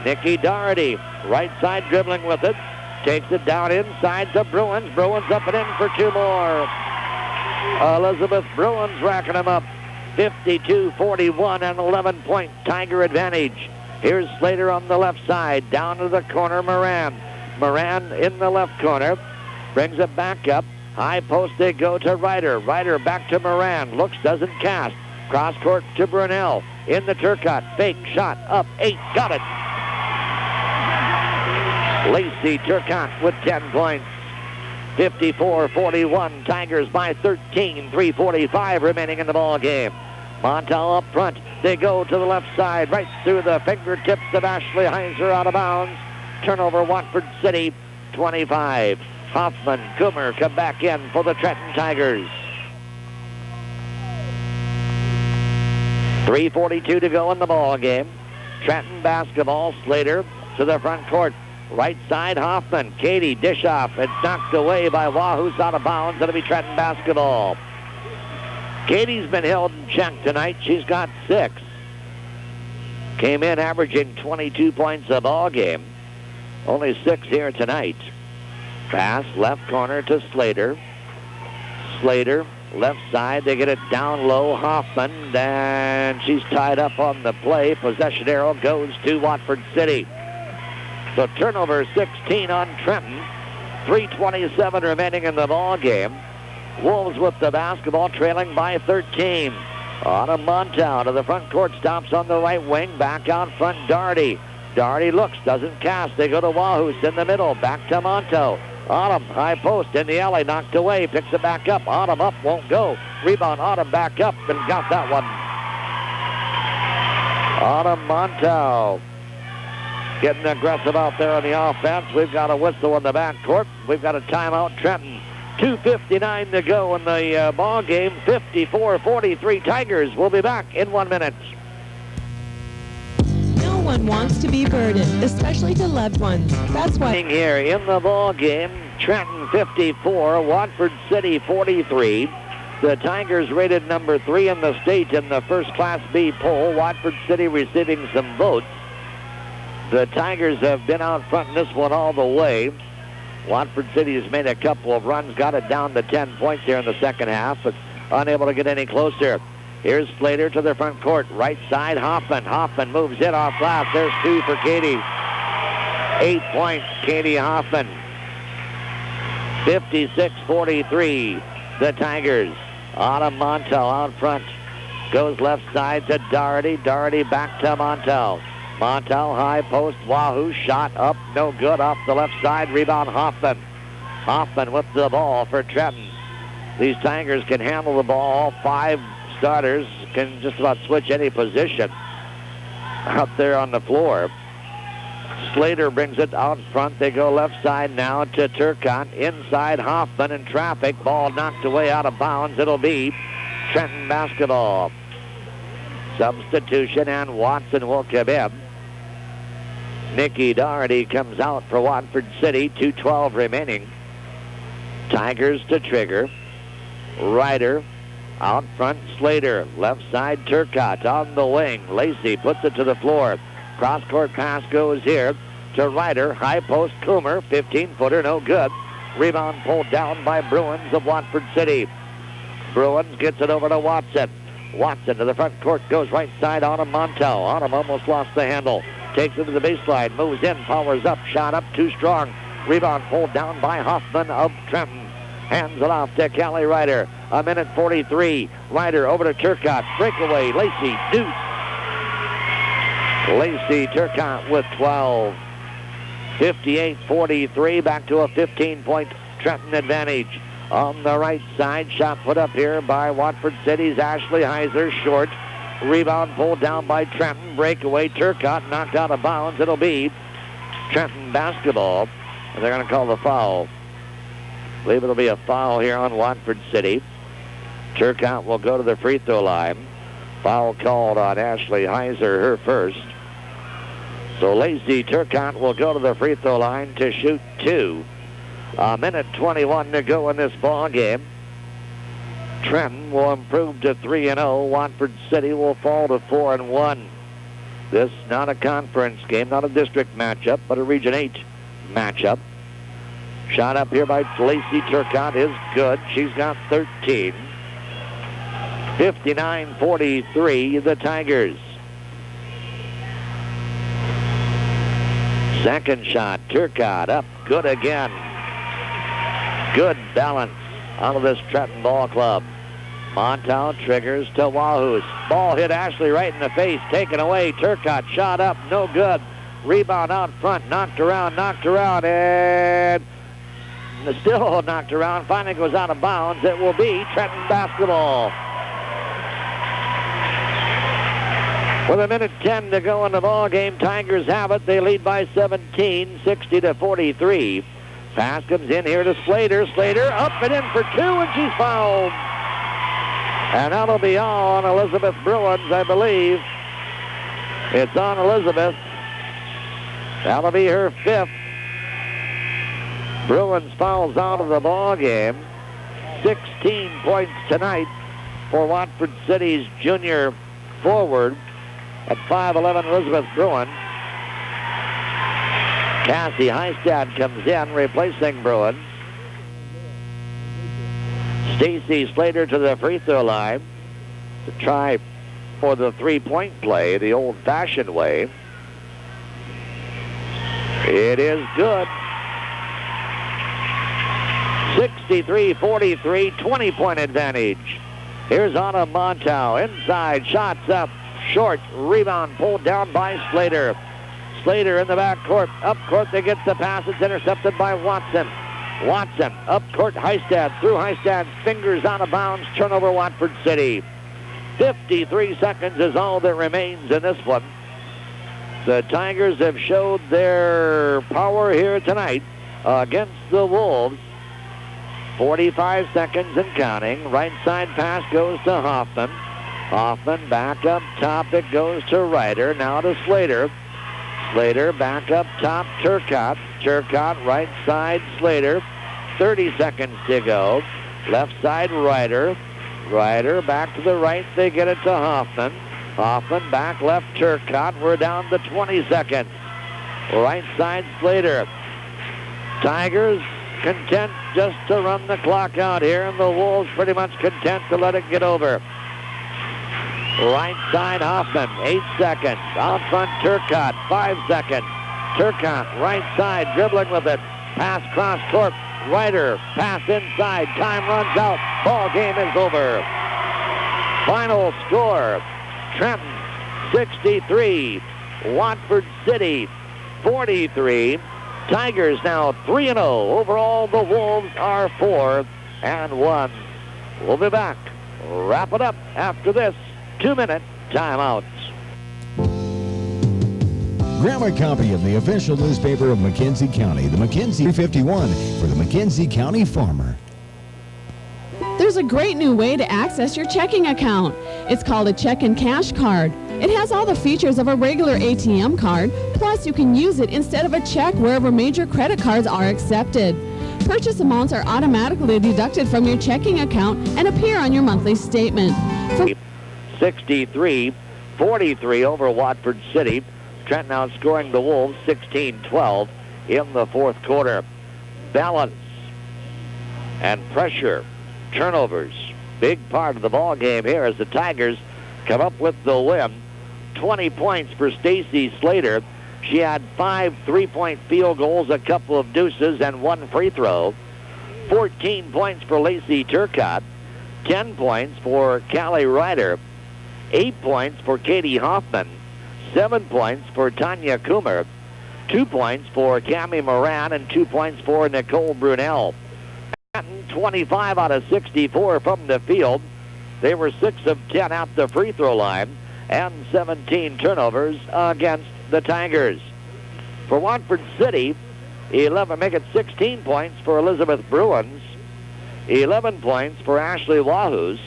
Speaker 2: Nikki Doherty, right side dribbling with it. Takes it down inside to Bruins. Bruins up and in for 2 more. Elizabeth Bruins racking them up. 52-41 and 11-point Tiger advantage. Here's Slater on the left side. Down to the corner, Moran. Moran in the left corner. Brings it back up. High post they go to Ryder. Ryder back to Moran. Looks, doesn't cast. Cross court to Brunel. In the Turcotte. Fake shot. Up 8. Got it. Lacey Turcotte with 10 points. 54-41. Tigers by 13. 3:45 remaining in the ball game. Montel up front. They go to the left side. Right through the fingertips of Ashley Heiser out of bounds. Turnover Watford City. 25. Hoffman, Coomer come back in for the Trenton Tigers. 3:42 to go in the ball game. Trenton basketball. Slater to the front court. Right side, Hoffman. Katie, dish off. It's knocked away by Wahoos out of bounds. It'll be Trenton basketball. Katie's been held in check tonight. She's got 6. Came in averaging 22 points a ball game. Only 6 here tonight. Pass left corner to Slater. Slater Left side, they get it down low. Hoffman, and she's tied up on the play. Possession arrow goes to Watford City. So turnover 16 on Trenton. 3:27 remaining in the ball game. Wolves with the basketball, trailing by 13. Autumn Montow to the front court, stops on the right wing. Back out front, Doherty. Doherty looks, doesn't cast. They go to Wahus in the middle. Back to Montow. Autumn, high post in the alley, knocked away. Picks it back up. Autumn up, won't go. Rebound, Autumn back up and got that one. Autumn Montow getting aggressive out there on the offense. We've got a whistle in the backcourt. We've got a timeout, Trenton. 2:59 to go in the ball game. 54-43 Tigers. We'll be back in 1 minute.
Speaker 3: No one wants to be burdened, especially to loved ones. That's why
Speaker 2: Here in the ball game, Trenton 54, Watford City 43. The Tigers rated number 3 in the state in the first Class B poll. Watford City receiving some votes. The Tigers have been out front in this one all the way. Watford City has made a couple of runs, got it down to 10 points here in the second half, but unable to get any closer. Here's Slater to the front court. Right side, Hoffman. Hoffman moves it off glass. There's 2 for Katie. 8 points, Katie Hoffman. 56-43, the Tigers. Autumn Montow out front. Goes left side to Doherty. Doherty back to Montow. Montow, high post, Wahoo, shot up, no good, off the left side, rebound Hoffman. Hoffman with the ball for Trenton. These Tigers can handle the ball. All 5 starters can just about switch any position out there on the floor. Slater brings it out front. They go left side now to Turcotte. Inside Hoffman in traffic. Ball knocked away out of bounds. It'll be Trenton basketball. Substitution, and Watson will come in. Nikki Doherty comes out for Watford City. 2:12 remaining. Tigers to trigger. Ryder out front, Slater. Left side, Turcotte on the wing. Lacey puts it to the floor. Cross-court pass goes here to Ryder. High post, Coomer. 15-footer, no good. Rebound pulled down by Bruins of Watford City. Bruins gets it over to Watson. Watson to the front court, goes right side, Autumn Montow. Autumn almost lost the handle. Takes it to the baseline, moves in, powers up, shot up, too strong. Rebound pulled down by Hoffman of Trenton. Hands it off to Callie Ryder. 1:43. Ryder over to Turcotte. Breakaway, Lacey, deuce. Lacey Turcotte with 12. 58-43, back to a 15-point Trenton advantage. On the right side, shot put up here by Watford City's Ashley Heiser, short. Rebound pulled down by Trenton. Breakaway, Turcotte knocked out of bounds. It'll be Trenton basketball, and they're going to call the foul. I believe it'll be a foul here on Watford City. Turcotte will go to the free throw line. Foul called on Ashley Heiser, her first. So Lacey Turcotte will go to the free throw line to shoot 2. 1:21 to go in this ball game. Trenton will improve to 3-0. Watford City will fall to 4-1. This not a conference game, not a district matchup, but a Region 8 matchup. Shot up here by Lacey Turcotte is good. She's got 13. 59-43, the Tigers. Second shot, Turcotte up, good again. Good balance out of this Trenton ball club. Montow triggers to Wahoo. Ball hit Ashley right in the face, taken away. Turcotte shot up, no good. Rebound out front, knocked around, and still knocked around. Finally goes out of bounds. It will be Trenton basketball. With 1:10 to go in the ball game, Tigers have it. They lead by 17, 60-43. Pass comes in here to Slater. Slater up and in for 2, and she's fouled. And that'll be on Elizabeth Bruins, I believe. It's on Elizabeth. That'll be her 5th. Bruins fouls out of the ball game. 16 points tonight for Watford City's junior forward at 5'11", Elizabeth Bruin. Cassie Heistad comes in, replacing Bruin. Stacy Slater to the free throw line to try for the three-point play the old-fashioned way. It is good. 63-43, 20-point advantage. Here's Anna Montow. Inside, shots up, short, rebound pulled down by Slater. Slater in the backcourt. Up court, they get the pass. It's intercepted by Watson. Watson, up court, Heistad. Through Heistad's fingers out of bounds. Turnover, Watford City. 53 seconds is all that remains in this one. The Tigers have showed their power here tonight against the Wolves. 45 seconds and counting. Right side pass goes to Hoffman. Hoffman back up top. It goes to Ryder. Now to Slater. Slater back up top. Turcotte. Turcotte right side Slater. 30 seconds to go. Left side Ryder. Ryder back to the right. They get it to Hoffman. Hoffman back left Turcotte. We're down to 20 seconds. Right side Slater. Tigers content just to run the clock out here, and the Wolves pretty much content to let it get over. Right side Hoffman, 8 seconds. Out front Turcotte, 5 seconds. Turcotte, right side, dribbling with it. Pass cross court. Ryder, pass inside. Time runs out. Ball game is over. Final score, Trenton 63, Watford City 43. Tigers now 3-0. Overall, the Wolves are 4-1. We'll be back. Wrap it up after this 2-minute timeout.
Speaker 1: Grab a copy of the official newspaper of McKenzie County, the McKenzie 51, for the McKenzie County Farmer.
Speaker 11: There's a great new way to access your checking account. It's called a check and cash card. It has all the features of a regular ATM card, plus you can use it instead of a check wherever major credit cards are accepted. Purchase amounts are automatically deducted from your checking account and appear on your monthly statement.
Speaker 2: 63-43 over Watford City. Trenton outscoring the Wolves 16-12 in the fourth quarter. Balance and pressure, turnovers, big part of the ball game here as the Tigers come up with the win. 20 points for Stacy Slater. She had 5 3-point field goals, a couple of deuces, and 1 free throw. 14 points for Lacey Turcotte. 10 points for Callie Ryder. 8 points for Katie Hoffman. 7 points for Tanya Coomer. 2 points for Cammie Moran and 2 points for Nicole Brunel. 25 out of 64 from the field. They were 6 of 10 at the free throw line and 17 turnovers against the Tigers. For Watford City, 16 points for Elizabeth Bruins, 11 points for Ashley Wahus,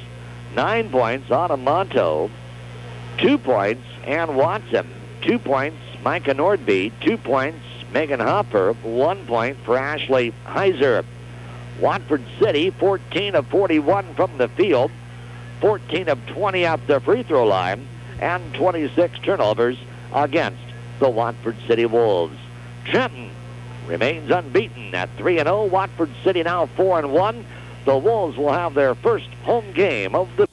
Speaker 2: 9 points Autumn Monto, 2 points Ann Watson, 2 points Micah Nordby, 2 points Megan Hopper, 1 point for Ashley Heiser. Watford City, 14 of 41 from the field, 14 of 20 at the free throw line, and 26 turnovers against the Watford City Wolves. Trenton remains unbeaten at 3-0. Watford City now 4-1. The Wolves will have their first home game of the